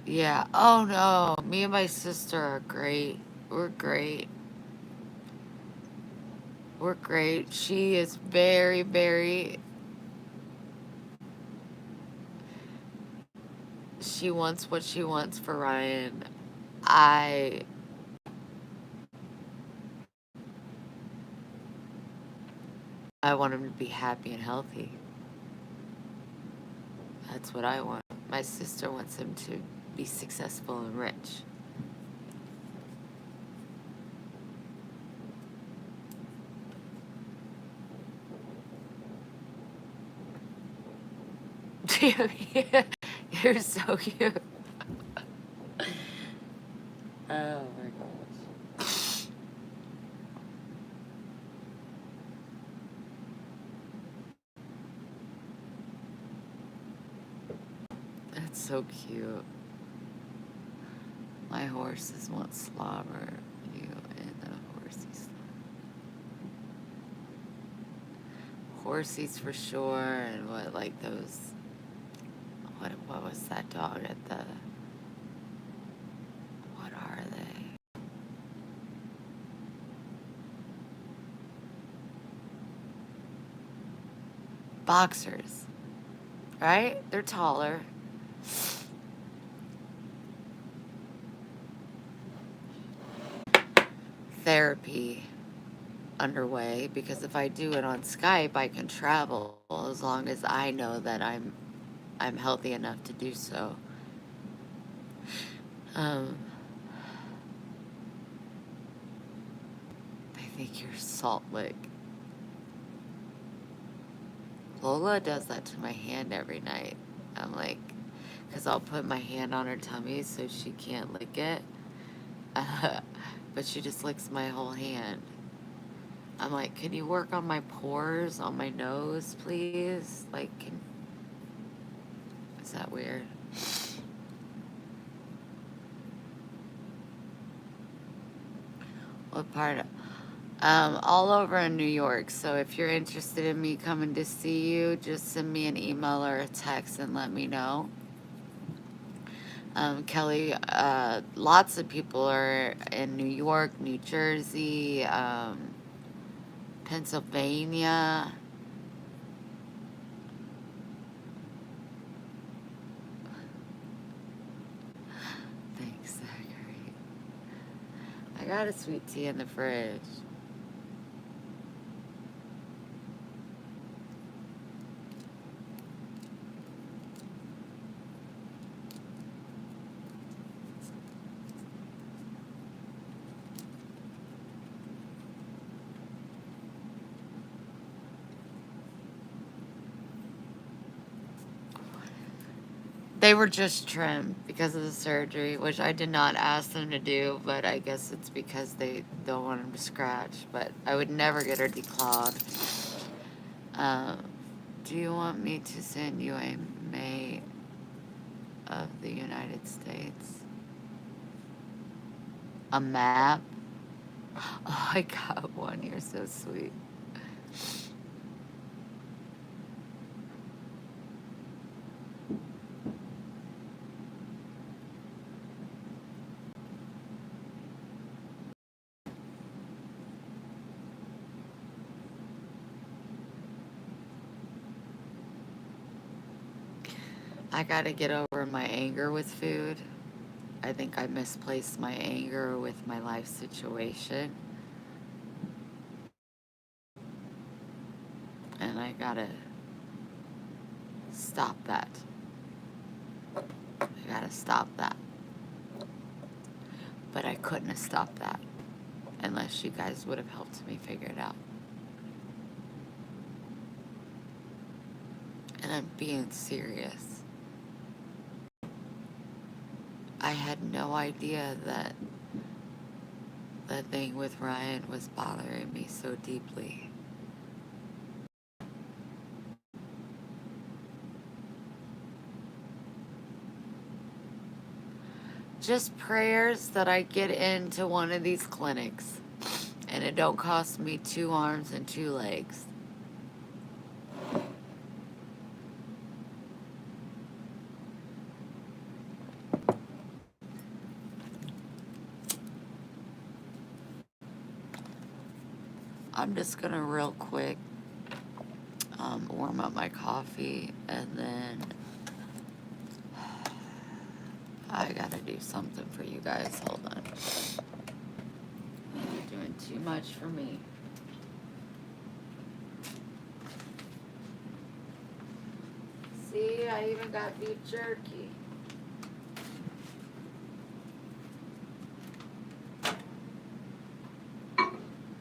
Yeah. Oh no. Me and my sister are great. We're great. We're great. She is very, very... She wants what she wants for Ryan. I want him to be happy and healthy. That's what I want. My sister wants him to be successful and rich. You're so cute. Oh my gosh. That's so cute. My horses want slobber. You and the horsies. Horsies for sure, and what, like those... What was that dog at the... What are they? boxers, right? They're taller. Therapy underway, because if I do it on Skype, I can travel as long as I know that I'm healthy enough to do so. I think you're Salt Lick. Lola does that to my hand every night. I'm like, because I'll put my hand on her tummy so she can't lick it. But she just licks my whole hand. I'm like, can you work on my pores on my nose, please? Like, is that weird? What part of? All over in New York. So if you're interested in me coming to see you, just send me an email or a text and let me know. Kelly, lots of people are in New York, New Jersey, Pennsylvania. Thanks, Zachary. I got a sweet tea in the fridge. They were just trimmed because of the surgery, which I did not ask them to do, but I guess it's because they don't want them to scratch. But I would never get her declawed. Do you want me to send you a map of the United States? A map? Oh, I got one. You're so sweet. I gotta get over my anger with food. I think I misplaced my anger with my life situation. And I gotta stop that. I gotta stop that. But I couldn't have stopped that unless you guys would have helped me figure it out. And I'm being serious. I had no idea that the thing with Ryan was bothering me so deeply. Just prayers that I get into one of these clinics and it don't cost me 2 arms and 2 legs. I'm just gonna real quick warm up my coffee, and then I gotta do something for you guys. Hold on. You're doing too much for me. See, I even got beef jerky.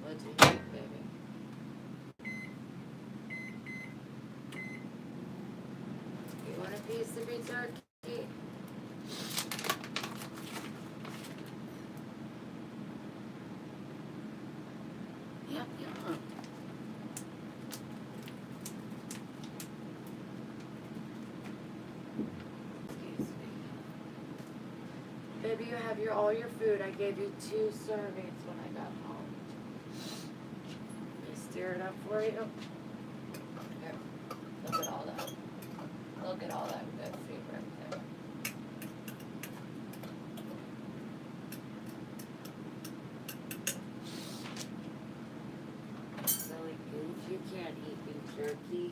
What'd you think, baby? You want a piece of beef jerky? Yep, yep. Excuse me. Baby, you have all your food. I gave you 2 servings when I got home. Just stir it up for you. Here, look at all that. Look at all that good food right there. Silly goof, you can't eat beef jerky.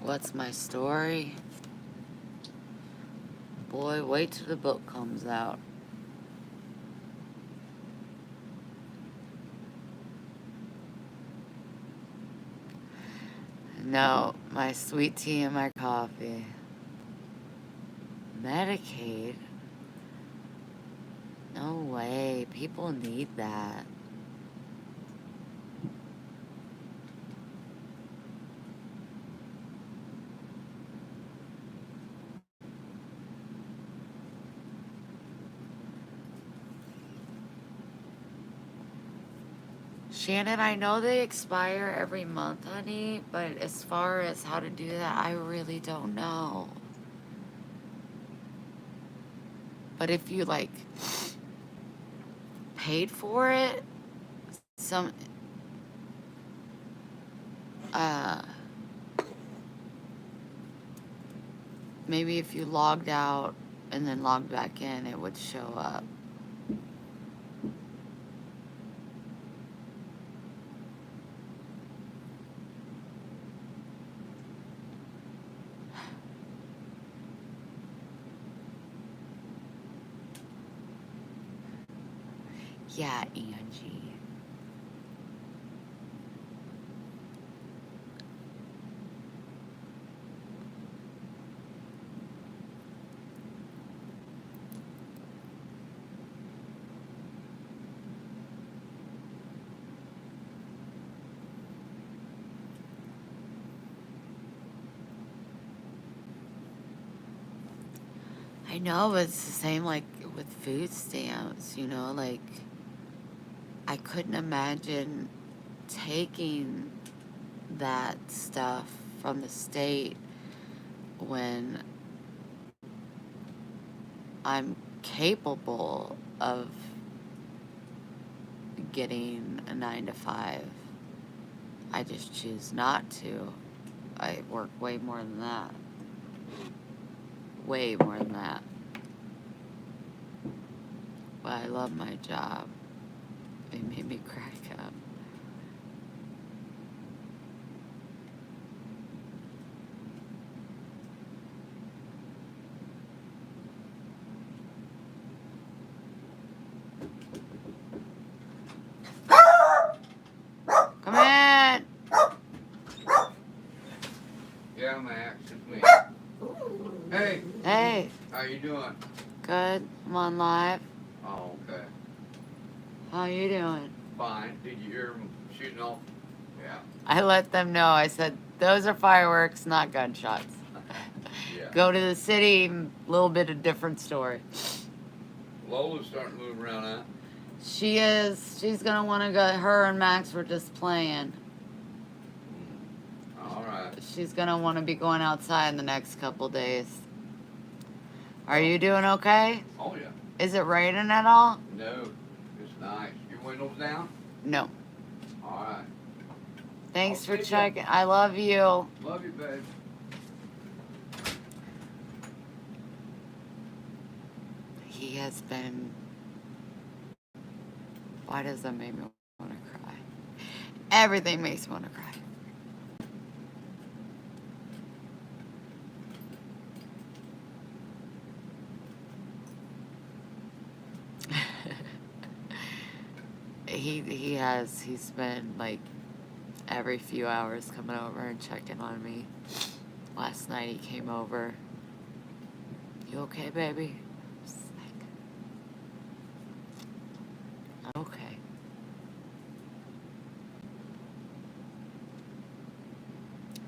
What's my story? Boy, wait till the book comes out. No, my sweet tea and my coffee. Medicaid? No way. People need that. Shannon, I know they expire every month, honey, but as far as how to do that, I really don't know. But if you like paid for it, some maybe if you logged out and then logged back in, it would show up. Yeah, Angie. I know, but it's the same like with food stamps, you know, like I couldn't imagine taking that stuff from the state when I'm capable of getting a 9 to 5. I just choose not to. I work way more than that. Way more than that. But I love my job. It made me crack up. Come in! Yeah, Max, it's me. Hey, Hey, how you doing? good. I'm on live. Oh, okay. How you doing? Fine. Did you hear them shooting off? Yeah. I let them know. I said, those are fireworks, not gunshots. Yeah. Go to the city, little bit of different story. Lola's starting to move around, huh? She is. She's gonna want to go. Her and Max were just playing. All right. She's gonna want to be going outside in the next couple days. Are you doing okay? Oh, yeah. Is it raining at all? No, it's nice. Your windows down? No. All right. Thanks I'll for see ya. checking. I love you. Love you, babe. He has been. Why does that make me want to cry? Everything makes me want to cry. He's been like every few hours coming over and checking on me. Last night he came over. You okay, baby? I was like, I'm okay.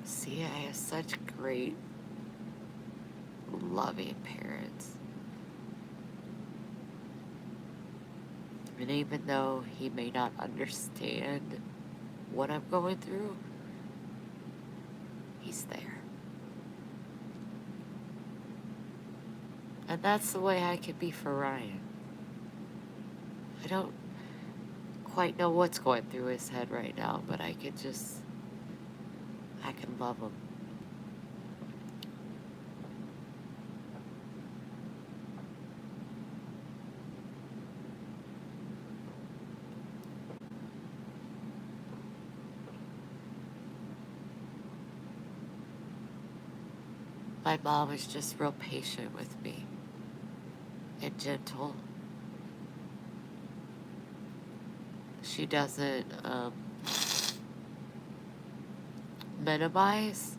See, I have such great, loving parents. And even though he may not understand what I'm going through, he's there. And that's the way I could be for Ryan. I don't quite know what's going through his head right now, but I can love him. My mom is just real patient with me and gentle. She doesn't minimize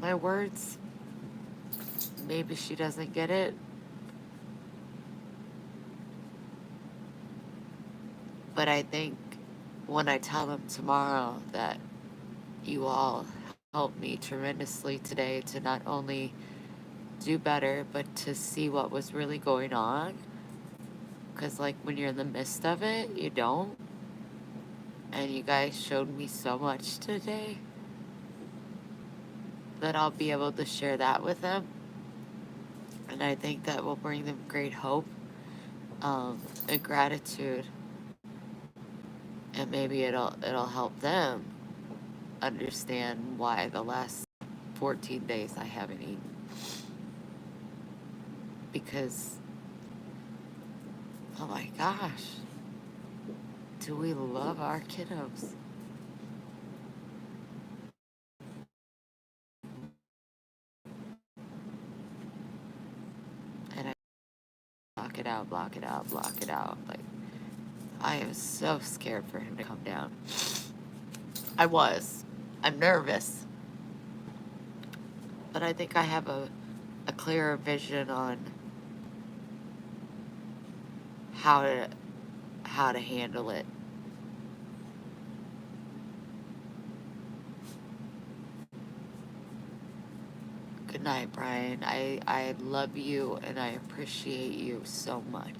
my words. Maybe she doesn't get it. But I think when I tell them tomorrow that you all helped me tremendously today to not only do better, but to see what was really going on. Because, like, when you're in the midst of it, you don't. And you guys showed me so much today that I'll be able to share that with them. And I think that will bring them great hope and gratitude. And maybe it'll help them understand why the last 14 days I haven't eaten. Because, oh my gosh, do we love our kiddos? And I block it out, block it out, block it out. Like, I am so scared for him to come down. I'm nervous. But I think I have a clearer vision on how to handle it. Good night, Brian. I love you and I appreciate you so much.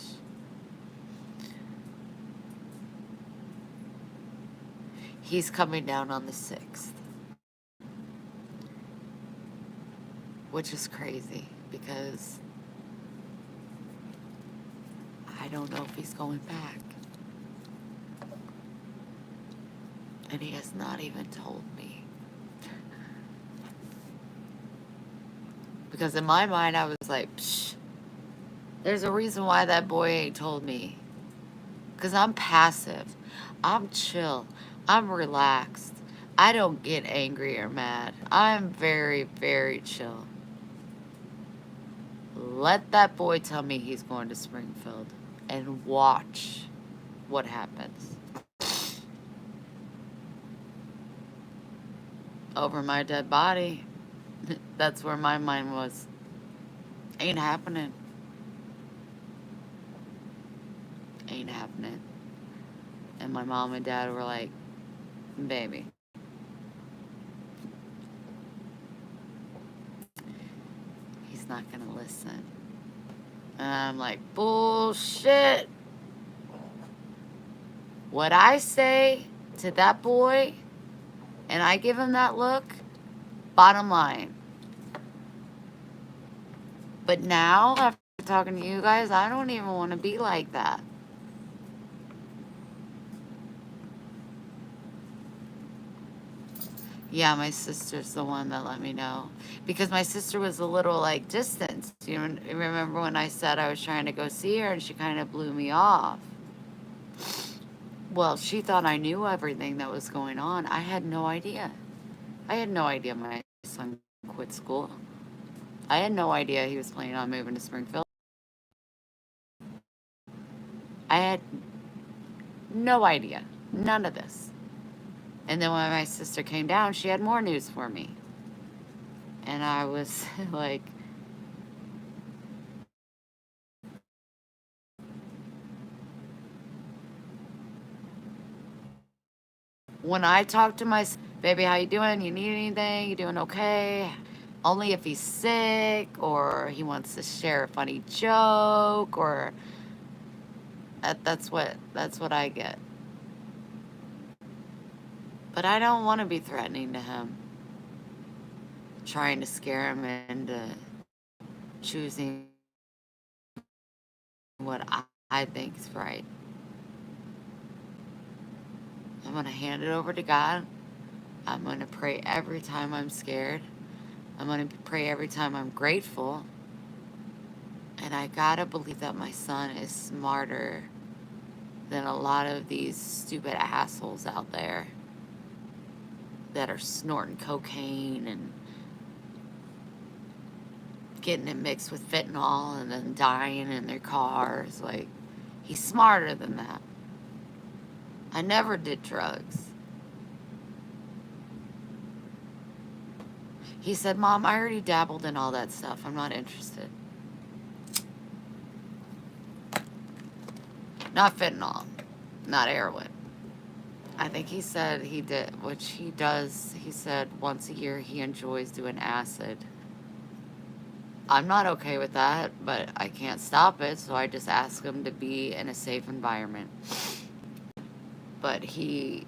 He's coming down on the 6th, which is crazy because I don't know if he's going back. And he has not even told me. Because in my mind, I was like, psh, there's a reason why that boy ain't told me. Because I'm passive. I'm chill. I'm relaxed. I don't get angry or mad. I'm very, very chill. Let that boy tell me he's going to Springfield and watch what happens. Over my dead body. That's where my mind was. Ain't happening. Ain't happening. And my mom and dad were like, baby. He's not gonna listen. And I'm like, bullshit. What I say to that boy, and I give him that look, bottom line. But now, after talking to you guys, I don't even want to be like that. Yeah, my sister's the one that let me know. Because my sister was a little, like, distant. You remember when I said I was trying to go see her and she kind of blew me off? Well, she thought I knew everything that was going on. I had no idea. I had no idea my son quit school. I had no idea he was planning on moving to Springfield. I had no idea. None of this. And then when my sister came down, she had more news for me. And I was like, when I talk to my baby, how you doing? You need anything? You doing okay? Only if he's sick or he wants to share a funny joke or that's what I get. But I don't want to be threatening to him, trying to scare him into choosing what I think is right. I'm going to hand it over to God. I'm going to pray every time I'm scared. I'm going to pray every time I'm grateful. And I got to believe that my son is smarter than a lot of these stupid assholes out there. that are snorting cocaine and getting it mixed with fentanyl and then dying in their cars. Like, he's smarter than that. I never did drugs. He said, Mom, I already dabbled in all that stuff. I'm not interested. Not fentanyl. Not heroin. I think he said he did, which he does. He said once a year he enjoys doing acid. I'm not okay with that, but I can't stop it, so I just ask him to be in a safe environment. But he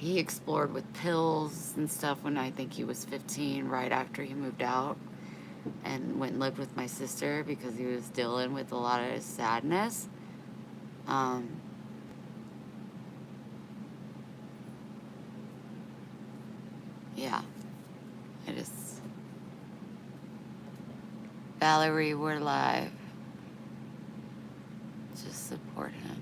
explored with pills and stuff when I think he was 15, right after he moved out, and went and lived with my sister because he was dealing with a lot of his sadness. Yeah, I just... Valerie, we're live. Just support him.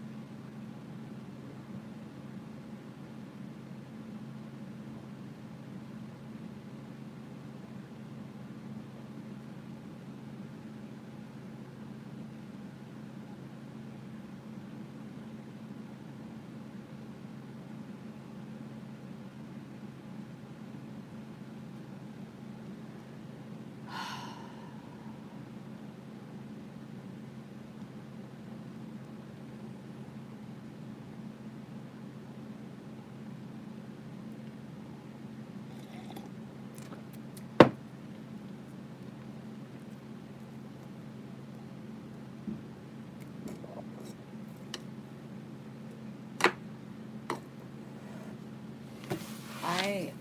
I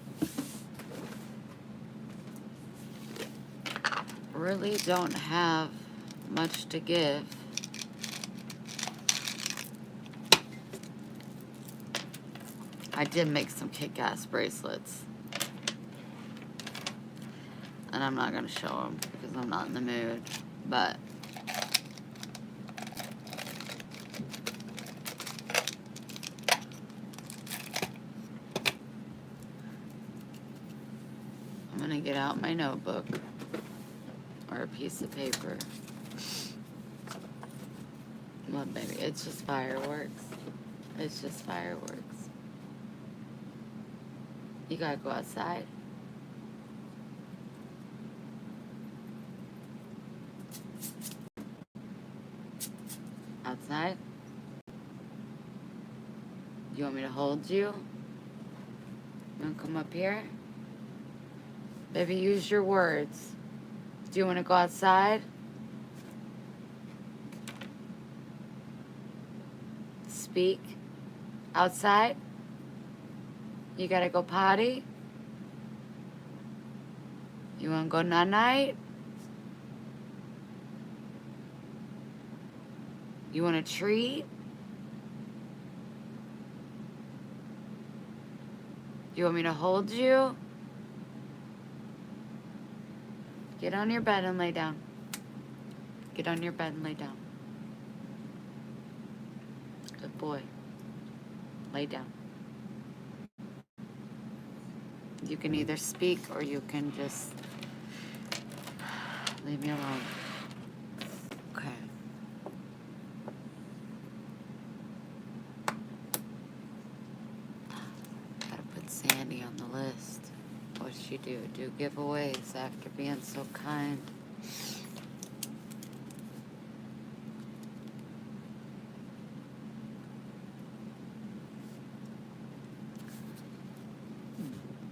really don't have much to give. I did make some kick-ass bracelets. And I'm not going to show them because I'm not in the mood. But I'm going to get out my notebook or a piece of paper. What, baby? It's just fireworks. It's just fireworks. You gotta go outside. Outside? You want me to hold you? You wanna come up here? Baby, use your words. Do you wanna go outside? Speak. Outside? You gotta go potty? You wanna go night-night? You want a treat? You want me to hold you? Get on your bed and lay down. Get on your bed and lay down. Good boy. Lay down. You can either speak or you can just leave me alone. Okay. Gotta put Sandy on the list. What'd she do? Do giveaways after being so kind.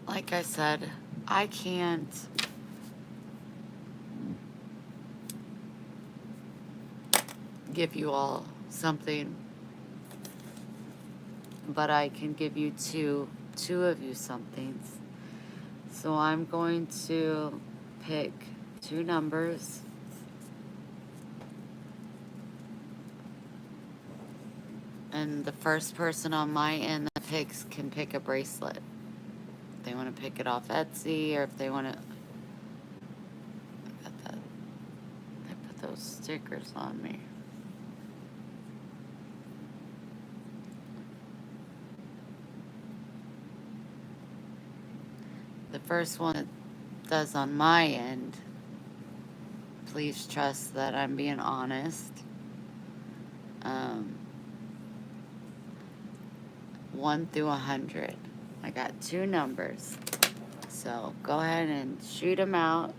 Like I said, I can't give you all something, but I can give you two of you somethings. So I'm going to pick two numbers. And the first person on my end that picks can pick a bracelet. If they want to pick it off Etsy, or if they want to... I put those stickers on me. the first one it does on my end. Please trust that I'm being honest. 1 through 100. I got 2 numbers. So go ahead and shoot them out.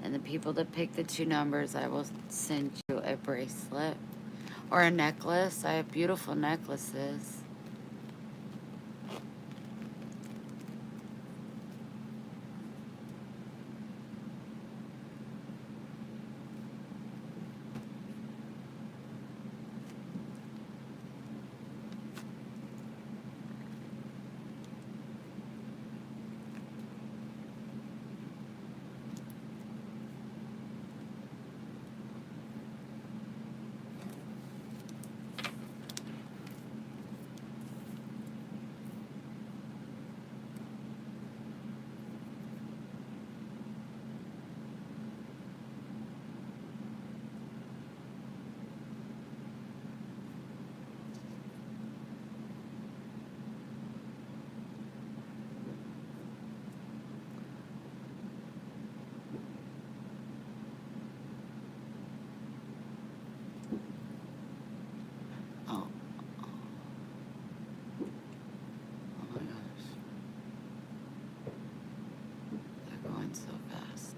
And the people that pick the 2 numbers, I will send you a bracelet or a necklace. I have beautiful necklaces. Oh. Oh my gosh. They're going so fast.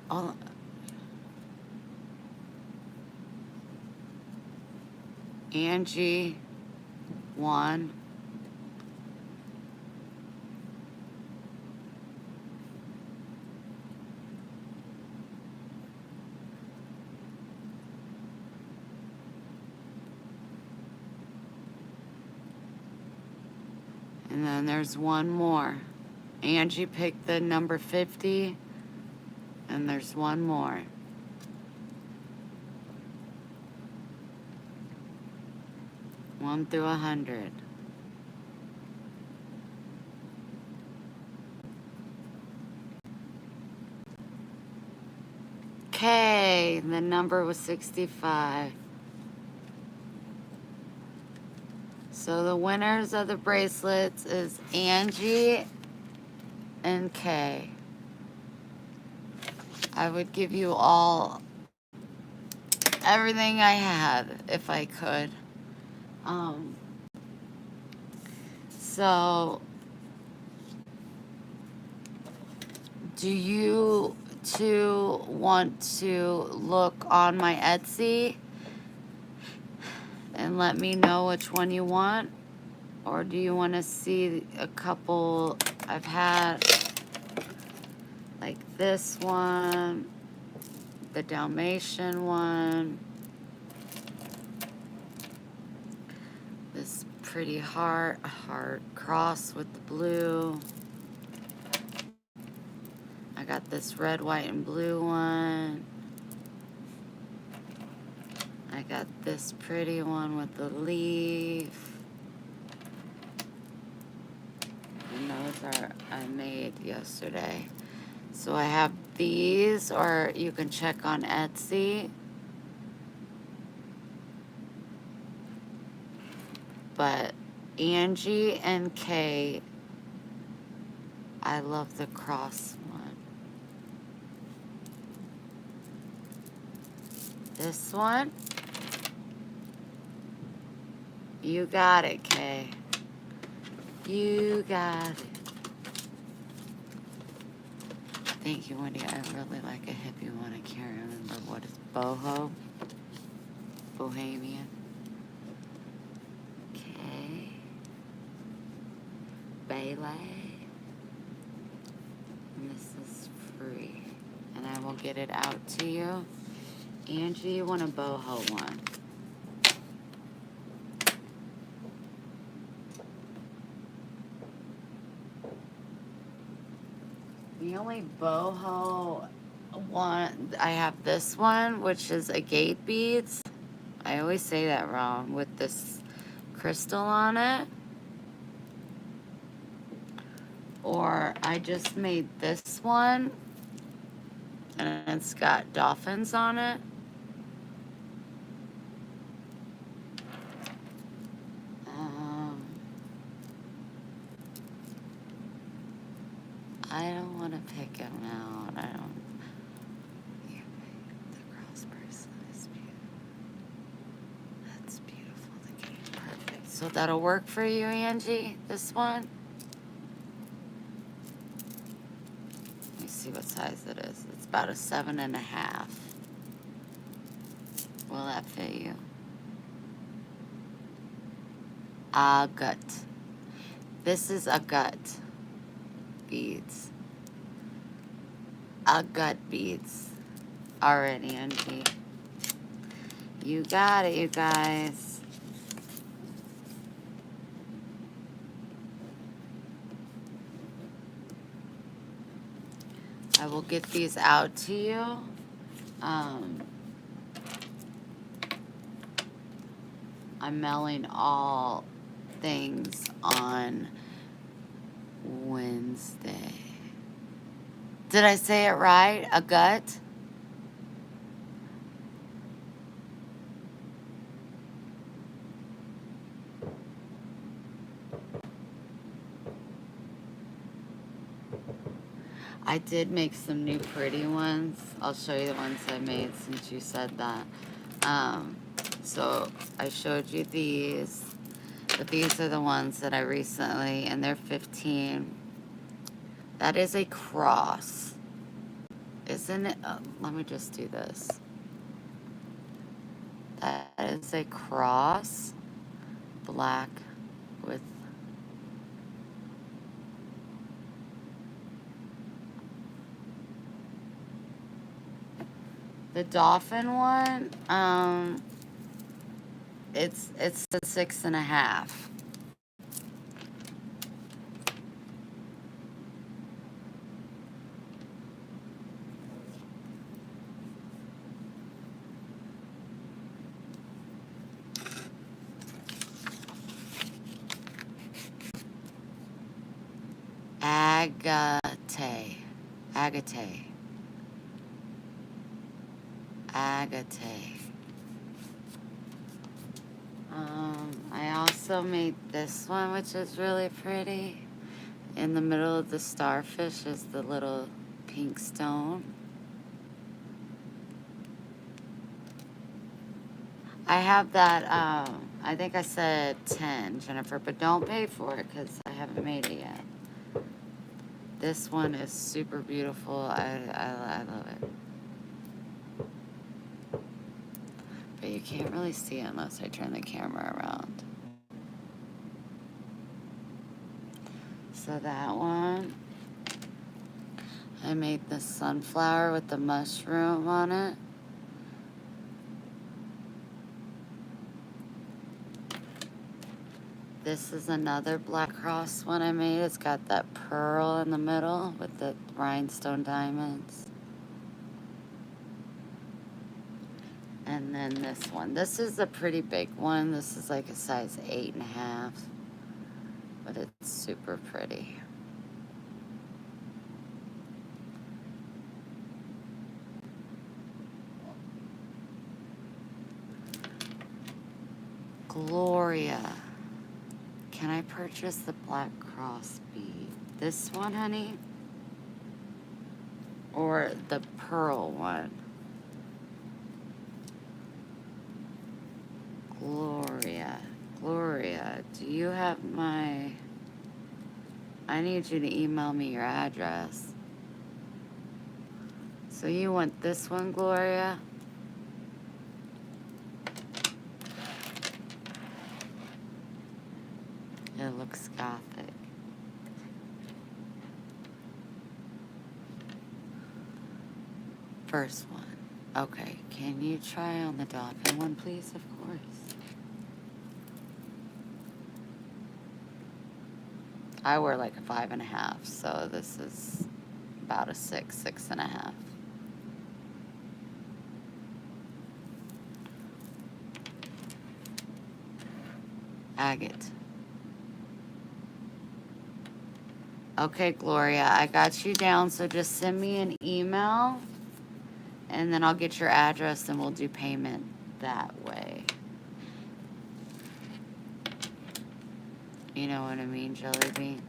All, Angie, 1. And then there's 1 more. Angie picked the number 50. And there's 1 more. One through 100. Okay, the number was 65. So the winners of the bracelets is Angie and Kay. I would give you all everything I had if I could. So do you two want to look on my Etsy and let me know which one you want? Or do you want to see a couple I've had, like this one, the Dalmatian one, this pretty heart cross with the blue. I got this red, white, and blue one. I got this pretty one with the leaf. And those are I made yesterday. So I have these, or you can check on Etsy. But Angie and Kay, I love the cross one. This one, you got it, Kay. You got it. Thank you, Wendy. I really like a hippie one. I can't remember what it's. Boho? Bohemian. Okay. Bailey. And this free. And I will get it out to you. Angie, you want a boho one? The only boho one, I have this one, which is agate beads. I always say that wrong, with this crystal on it. Or I just made this one, and it's got dolphins on it. I don't want to pick him out. I don't. Yeah, the cross bracelet is beautiful. That's beautiful. The game, perfect. So that'll work for you, Angie. This one. Let me see what size it is. It's about a 7.5. Will that fit you? Gut. This is a gut. Beads. Gut beads. Already, Angie. You got it, you guys. I will get these out to you. I'm mailing all things on Wednesday. Did I say it right? A gut? I did make some new pretty ones. I'll show you the ones I made since you said that. So I showed you these, but these are the ones that I recently, and they're 15. That is a cross, isn't it? Let me just do this. That is a cross, black with the dolphin one. It's a 6.5. Agate. Agate. Agate. I also made this one, which is really pretty. In the middle of the starfish is the little pink stone. I have that, I think I said 10, Jennifer, but don't pay for it because I haven't made it yet. This one is super beautiful. I love it. But you can't really see it unless I turn the camera around. So that one, I made the sunflower with the mushroom on it. This is another black cross one I made. It's got that pearl in the middle with the rhinestone diamonds. And then this one. This is a pretty big one. This is like a size 8.5. But it's super pretty. Gloria. Can I purchase the black cross bead? This one, honey? Or the pearl one? Gloria. Gloria, do you have my... I need you to email me your address. So you want this one, Gloria? It looks gothic. first one. Okay, can you try on the dolphin one, please? Of course. I wear like a 5.5, so this is about a 6, 6.5. Agate. Okay, Gloria, I got you down, so just send me an email, and then I'll get your address, and we'll do payment that way. You know what I mean, Jelly Bean?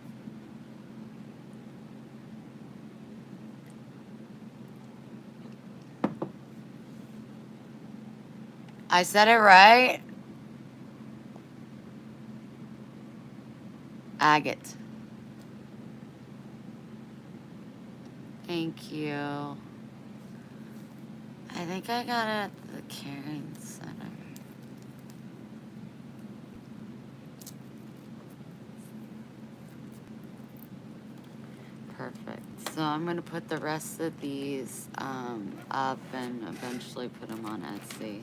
I said it right? Agate. Thank you. I think I got it at the Caring Center. Perfect. So I'm going to put the rest of these up and eventually put them on Etsy.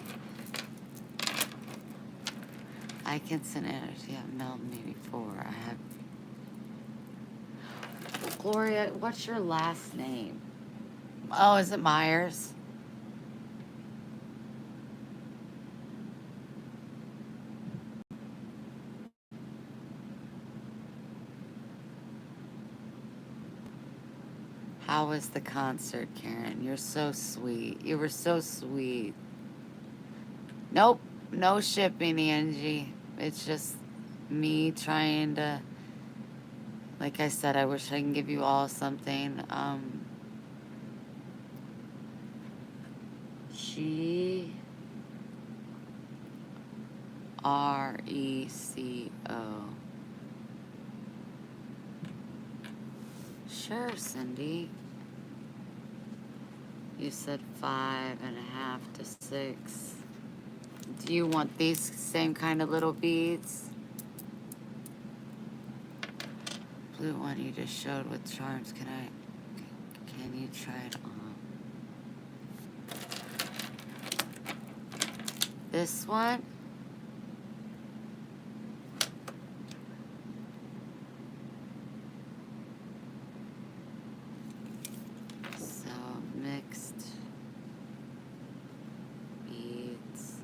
I can send it if you have mailed me before. I have. Gloria, what's your last name? Oh, is it Myers? How was the concert, Karen? You're so sweet. You were so sweet. Nope, no shipping, Angie. It's just me trying to, like I said, I wish I can give you all something. GRECO. Sure, Cindy. You said 5.5 to 6. Do you want these same kind of little beads? Blue one you just showed with charms. Can you try it on? This one? So mixed beads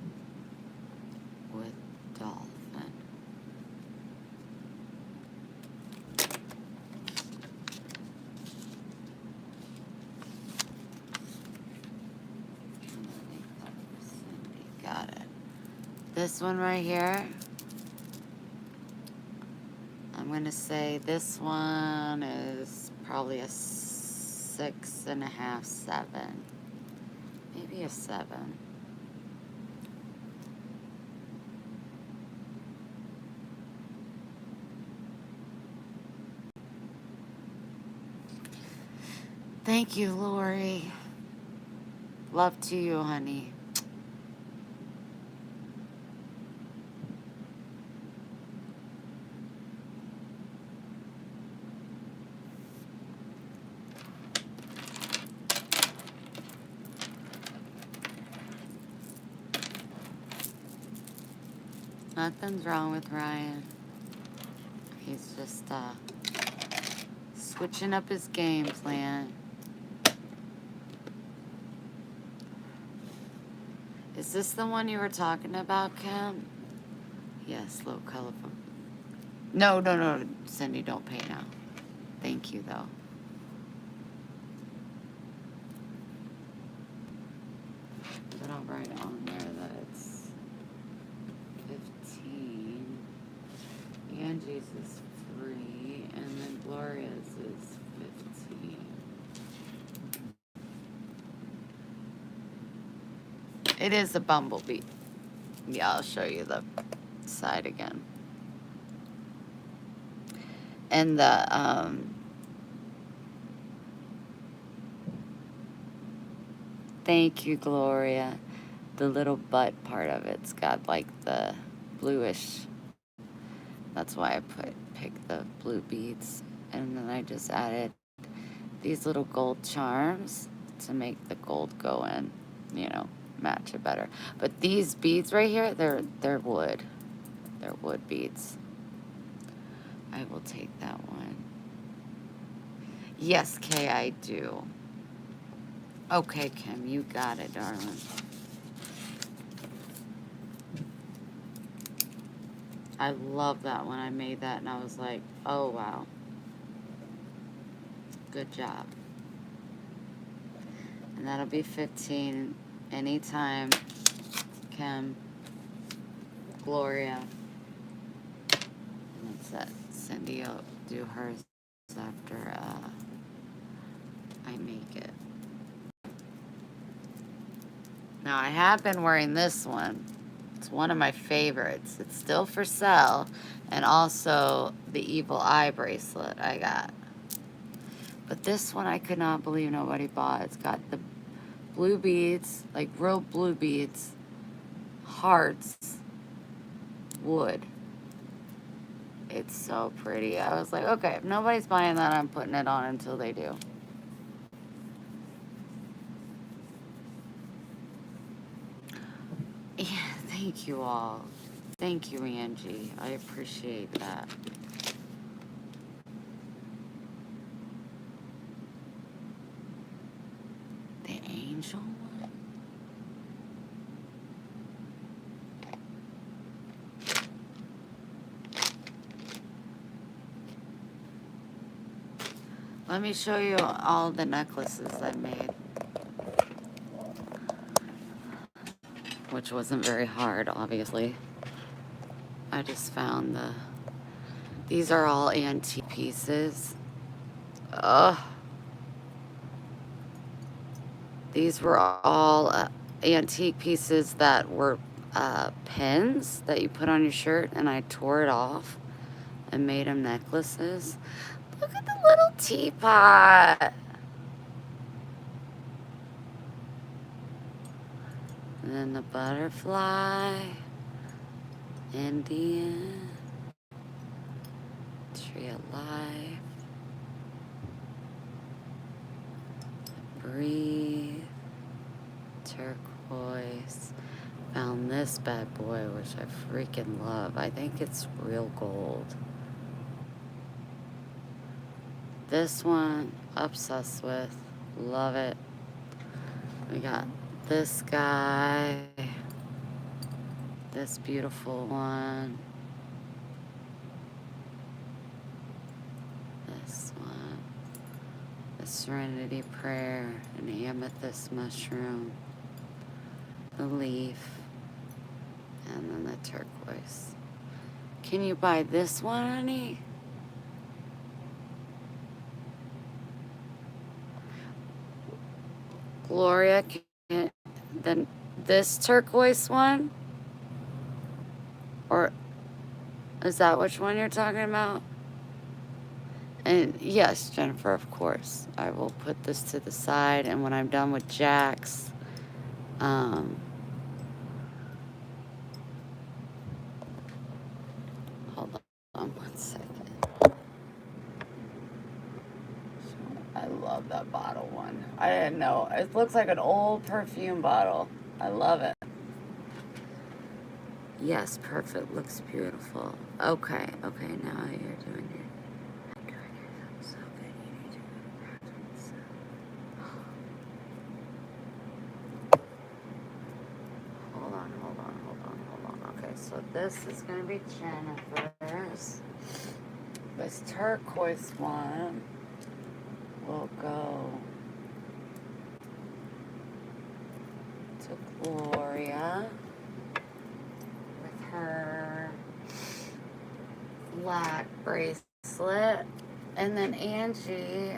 with dolphin. Got it. This one right here, I'm gonna say this one is probably a 6.5, 7. Maybe a 7. Thank you, Lori. Love to you, honey. Nothing's wrong with Ryan. He's just switching up his game plan. Is this the one you were talking about, Kim? Yes, low colorful. No, Cindy, don't pay now. Thank you, though. But I'll write on there that it's 15. Angie's is free, and then Gloria's is 15. It is a bumblebee. Yeah, I'll show you the side again. And the thank you, Gloria. The little butt part of it's got like the bluish. That's why I picked the blue beads. And then I just added these little gold charms. to make the gold go in, you know, match it better. But these beads right here, they're wood. They're wood beads. I will take that one. Yes, Kay, I do. Okay, Kim, you got it, darling. I love that when I made that and I was like, oh wow. Good job. And that'll be 15 anytime, Kim, Gloria. And that's that. Cindy will do hers after I make it. Now I have been wearing this one. It's one of my favorites. It's still for sale. And also the evil eye bracelet I got. But this one I could not believe nobody bought. It's got the blue beads, like real blue beads, hearts, wood. It's so pretty. I was like, okay, if nobody's buying that, I'm putting it on until they do. Yeah, thank you all. Thank you, Angie. I appreciate that. The angel one? Let me show you all the necklaces I made. Which wasn't very hard, obviously. I just found these are all antique pieces. Ugh. These were all antique pieces that were pins that you put on your shirt, and I tore it off and made them necklaces. Look at the little teapot. And then the butterfly, Indian, tree of life, breathe, turquoise. Found this bad boy, which I freaking love. I think it's real gold. This one, obsessed with. Love it. We got this guy. This beautiful one. This one. The Serenity Prayer. An amethyst mushroom. The leaf. And then the turquoise. Can you buy this one, honey? Gloria, can then this turquoise one? Or is that which one you're talking about? And yes, Jennifer, of course. I will put this to the side, and when I'm done with Jack's, hold on 1 second. I love that bottle one. I didn't know. It looks like an old perfume bottle. I love it. Yes, perfect. Looks beautiful. Okay, now you're doing it. So good. You need to practice. Hold on. Okay, so this is going to be Jennifer's. This turquoise one will go to Gloria with her black bracelet. And then Angie,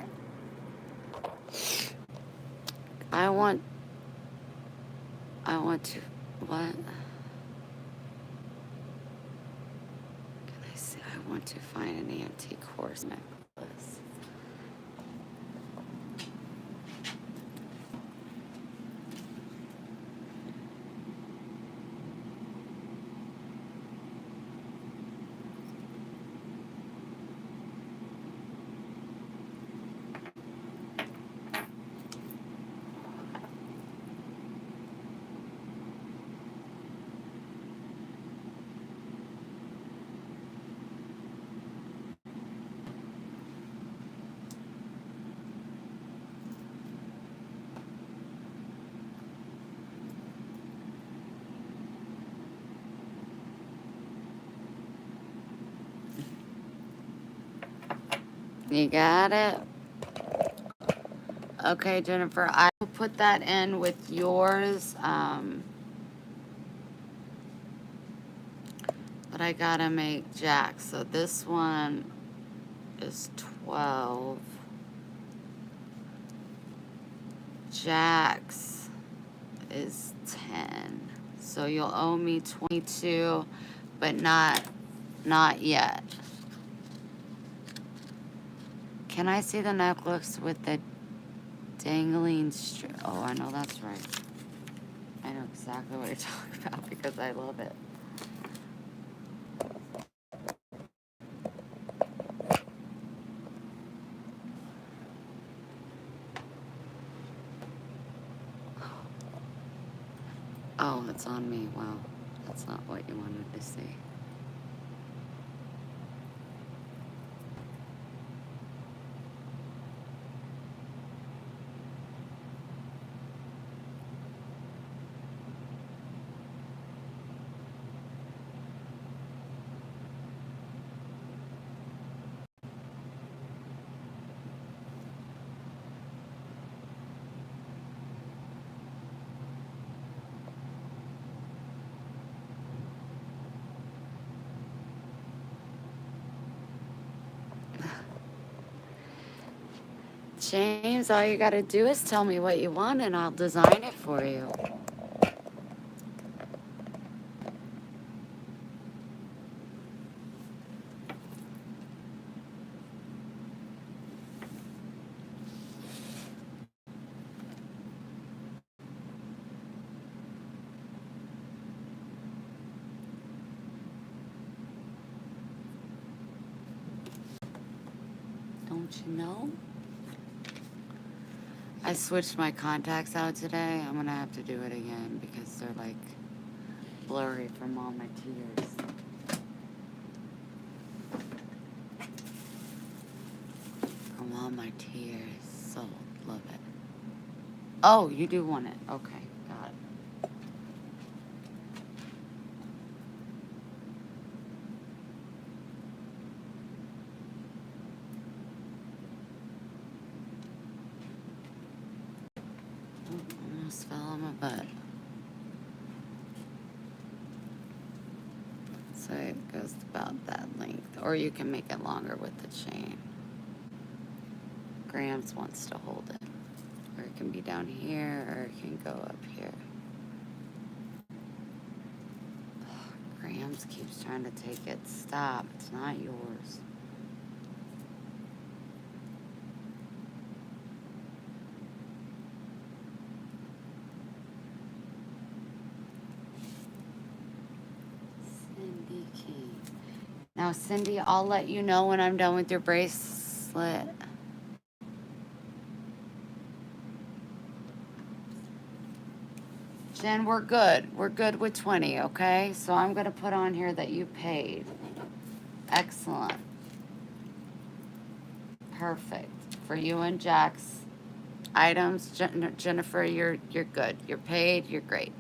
I want to, what? Can I see? I want to find an antique horse necklace. You got it? Okay, Jennifer, I will put that in with yours. But I gotta make Jack. So this one is 12. Jack's is 10. So you'll owe me 22, but not yet. Can I see the necklace with the dangling string? Oh, I know that's right. I know exactly what you're talking about because I love it. Oh, it's on me. Wow. That's not what you wanted to see. James, all you gotta do is tell me what you want and I'll design it for you. Don't you know? I switched my contacts out today. I'm gonna have to do it again because they're like blurry from all my tears. From all my tears. So love it. Oh, you do want it. Okay, got it. Oh, almost fell on my butt. So it goes about that length. Or you can make it longer with the chain. Grams wants to hold it. Or it can be down here, or it can go up here. Ugh, Grams keeps trying to take it. Stop. It's not yours. Cindy King. Now, Cindy, I'll let you know when I'm done with your bracelet. Jen, we're good. We're good with 20, okay? So I'm going to put on here that you paid. Excellent. Perfect. For you and Jack's items, Jennifer, you're good. You're paid. You're great.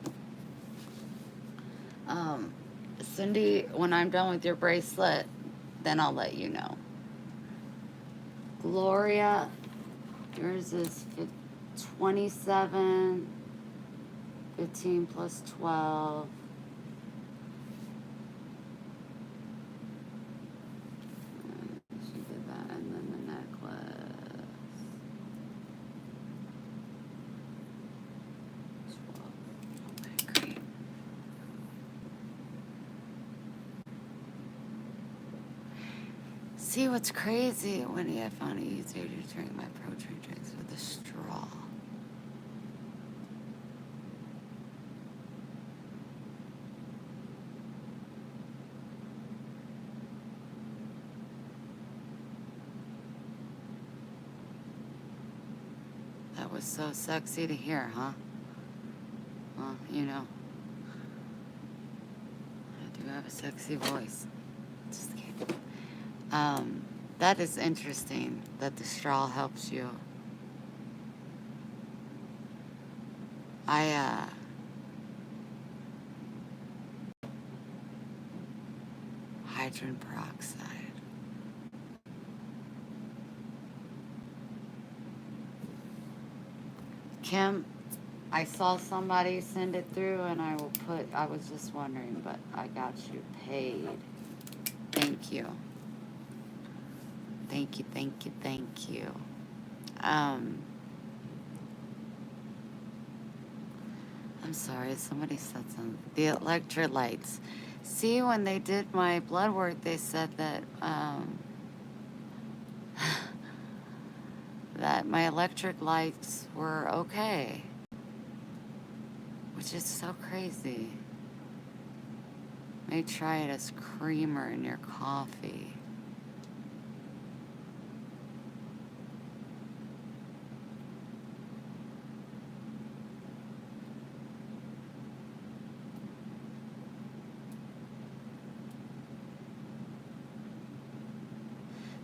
Cindy, when I'm done with your bracelet, then I'll let you know. Gloria, yours is 27, 15 plus 12. She did that, and then the necklace. 12. Okay, great. See what's crazy? Wendy, I found it easier to drink my protein drinks with a straw. That was so sexy to hear, huh? Well, you know, I do have a sexy voice. Just kidding. That is interesting that the straw helps you. Hydrogen peroxide. Kim, I saw somebody send it through and I was just wondering, but I got you paid. Thank you. Thank you, thank you, thank you. I'm sorry, somebody said something. The electrolytes. See, when they did my blood work, they said that, that my electric lights were okay. Which is so crazy. May try it as creamer in your coffee.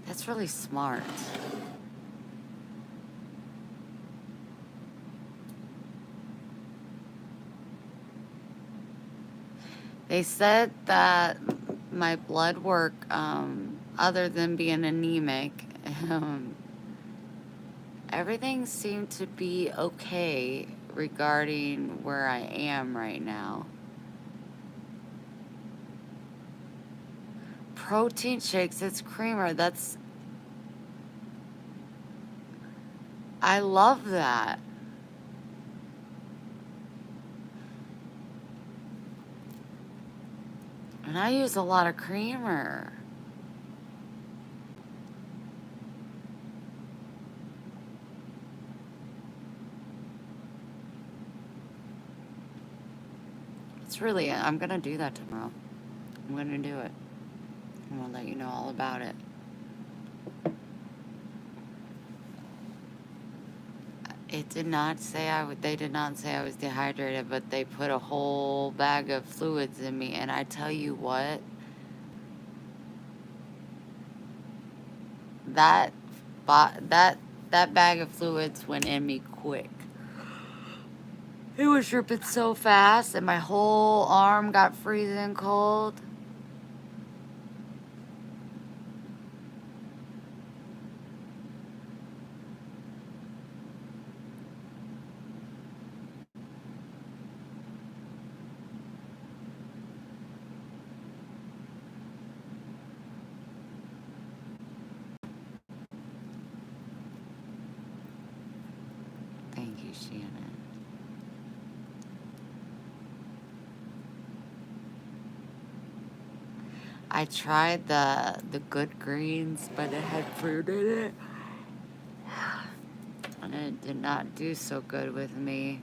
That's really smart. They said that my blood work, other than being anemic, everything seemed to be okay regarding where I am right now. Protein shakes, it's creamer. I love that. And I use a lot of creamer. It's really, I'm gonna do that tomorrow. I'm gonna do it. I'm gonna let you know all about it. It did not say they did not say I was dehydrated, but they put a whole bag of fluids in me, and I tell you what, that that bag of fluids went in me quick. It was dripping so fast, and my whole arm got freezing cold. Thank you, Shannon. I tried the good greens, but it had fruit in it. And it did not do so good with me.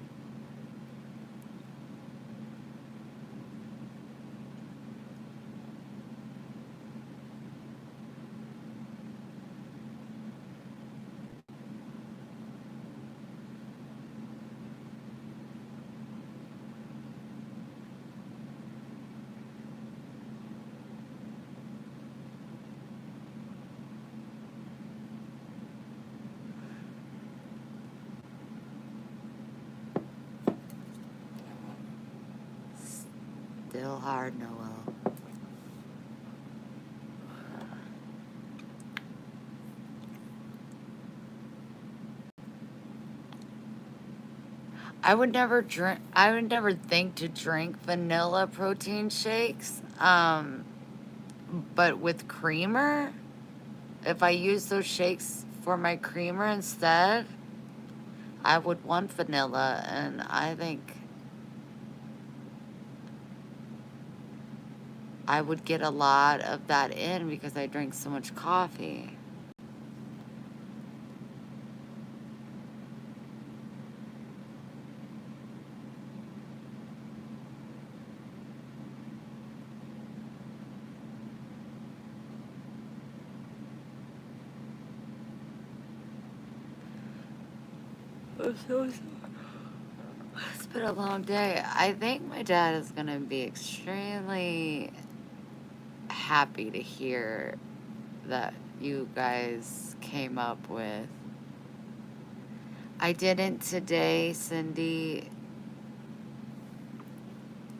Still hard, Noel. I would never think to drink vanilla protein shakes. But with creamer, if I use those shakes for my creamer instead, I would want vanilla, and I think I would get a lot of that in because I drink so much coffee. I'm so sorry. It's been a long day. I think my dad is going to be extremely happy to hear that you guys came up with. I didn't today, Cindy.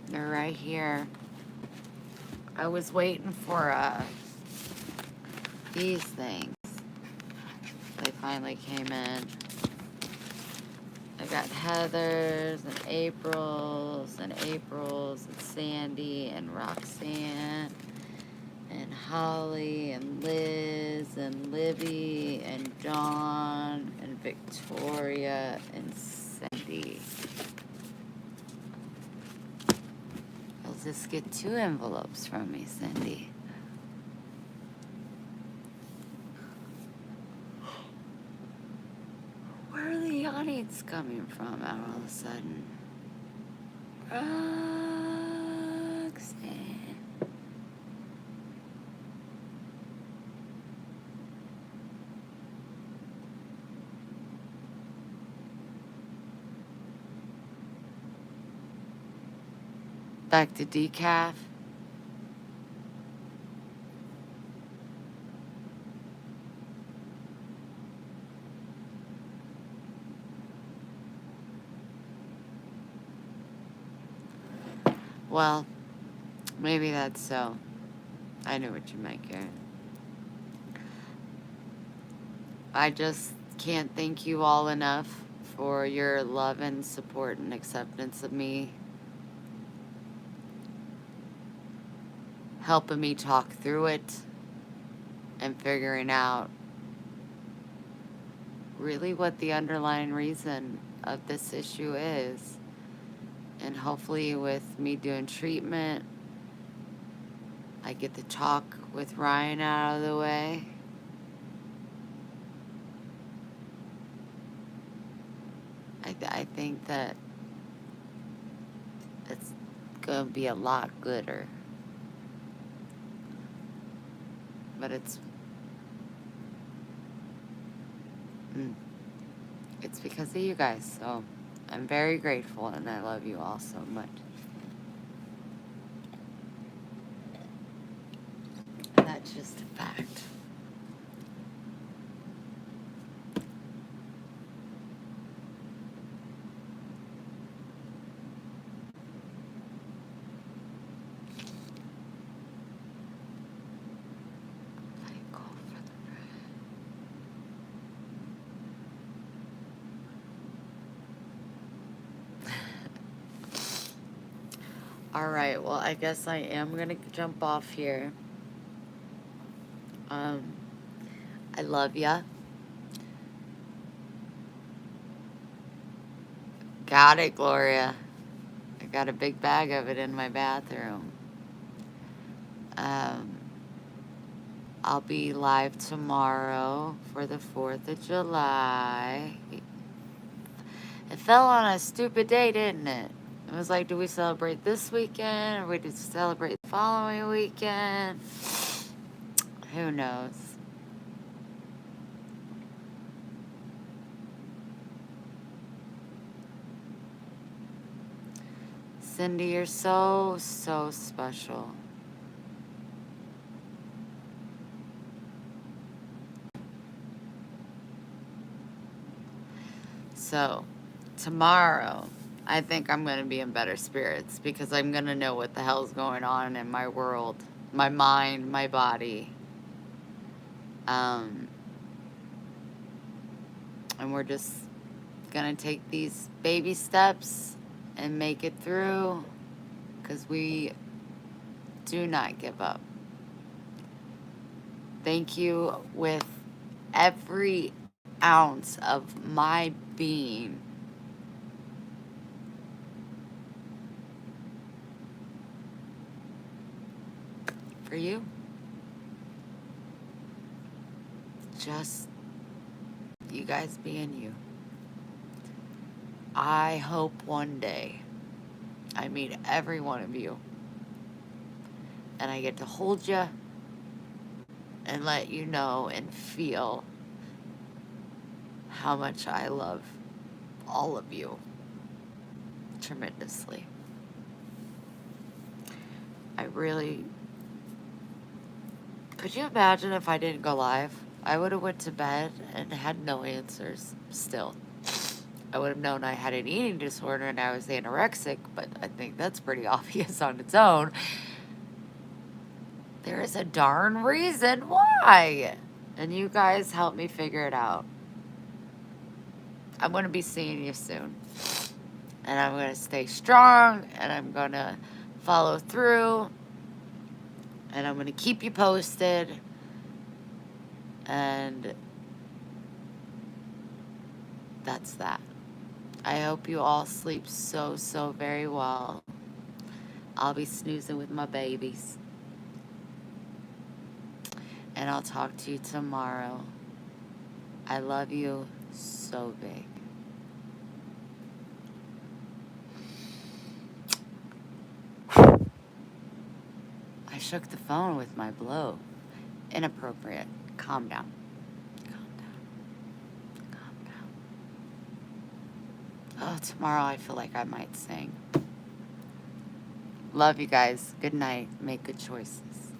They're right here. I was waiting for these things. They finally came in. I got Heather's and April's and Sandy and Roxanne and Holly and Liz and Libby and Dawn and Victoria and Cindy. You'll just get 2 envelopes from me, Cindy. Where are the awnings coming from all of a sudden? Roxanne. Back to decaf. Well, maybe that's so. I knew what you meant, Karen. I just can't thank you all enough for your love and support and acceptance of me. Helping me talk through it and figuring out really what the underlying reason of this issue is. And hopefully with me doing treatment, I get to talk with Ryan out of the way. I think that it's going to be a lot gooder. But it's because of you guys, so I'm very grateful and I love you all so much. And that's just a fact. All right, well, I guess I am going to jump off here. I love ya. Got it, Gloria. I got a big bag of it in my bathroom. I'll be live tomorrow for the 4th of July. It fell on a stupid day, didn't it? It was like, do we celebrate this weekend or we just celebrate the following weekend? Who knows? Cindy, you're so, so special. So, tomorrow, I think I'm going to be in better spirits because I'm going to know what the hell's going on in my world, my mind, my body. And we're just going to take these baby steps and make it through because we do not give up. Thank you with every ounce of my being. For you. Just you guys being you. I hope one day I meet every one of you and I get to hold you and let you know and feel how much I love all of you tremendously. I really... Could you imagine if I didn't go live? I would have went to bed and had no answers still. I would have known I had an eating disorder and I was anorexic, but I think that's pretty obvious on its own. There is a darn reason why. And you guys helped me figure it out. I'm going to be seeing you soon. And I'm going to stay strong, and I'm going to follow through, and I'm going to keep you posted. And that's that. I hope you all sleep so, so very well. I'll be snoozing with my babies. And I'll talk to you tomorrow. I love you so big. I shook the phone with my blow. Inappropriate. Calm down. Calm down. Calm down. Oh, tomorrow I feel like I might sing. Love you guys. Good night. Make good choices.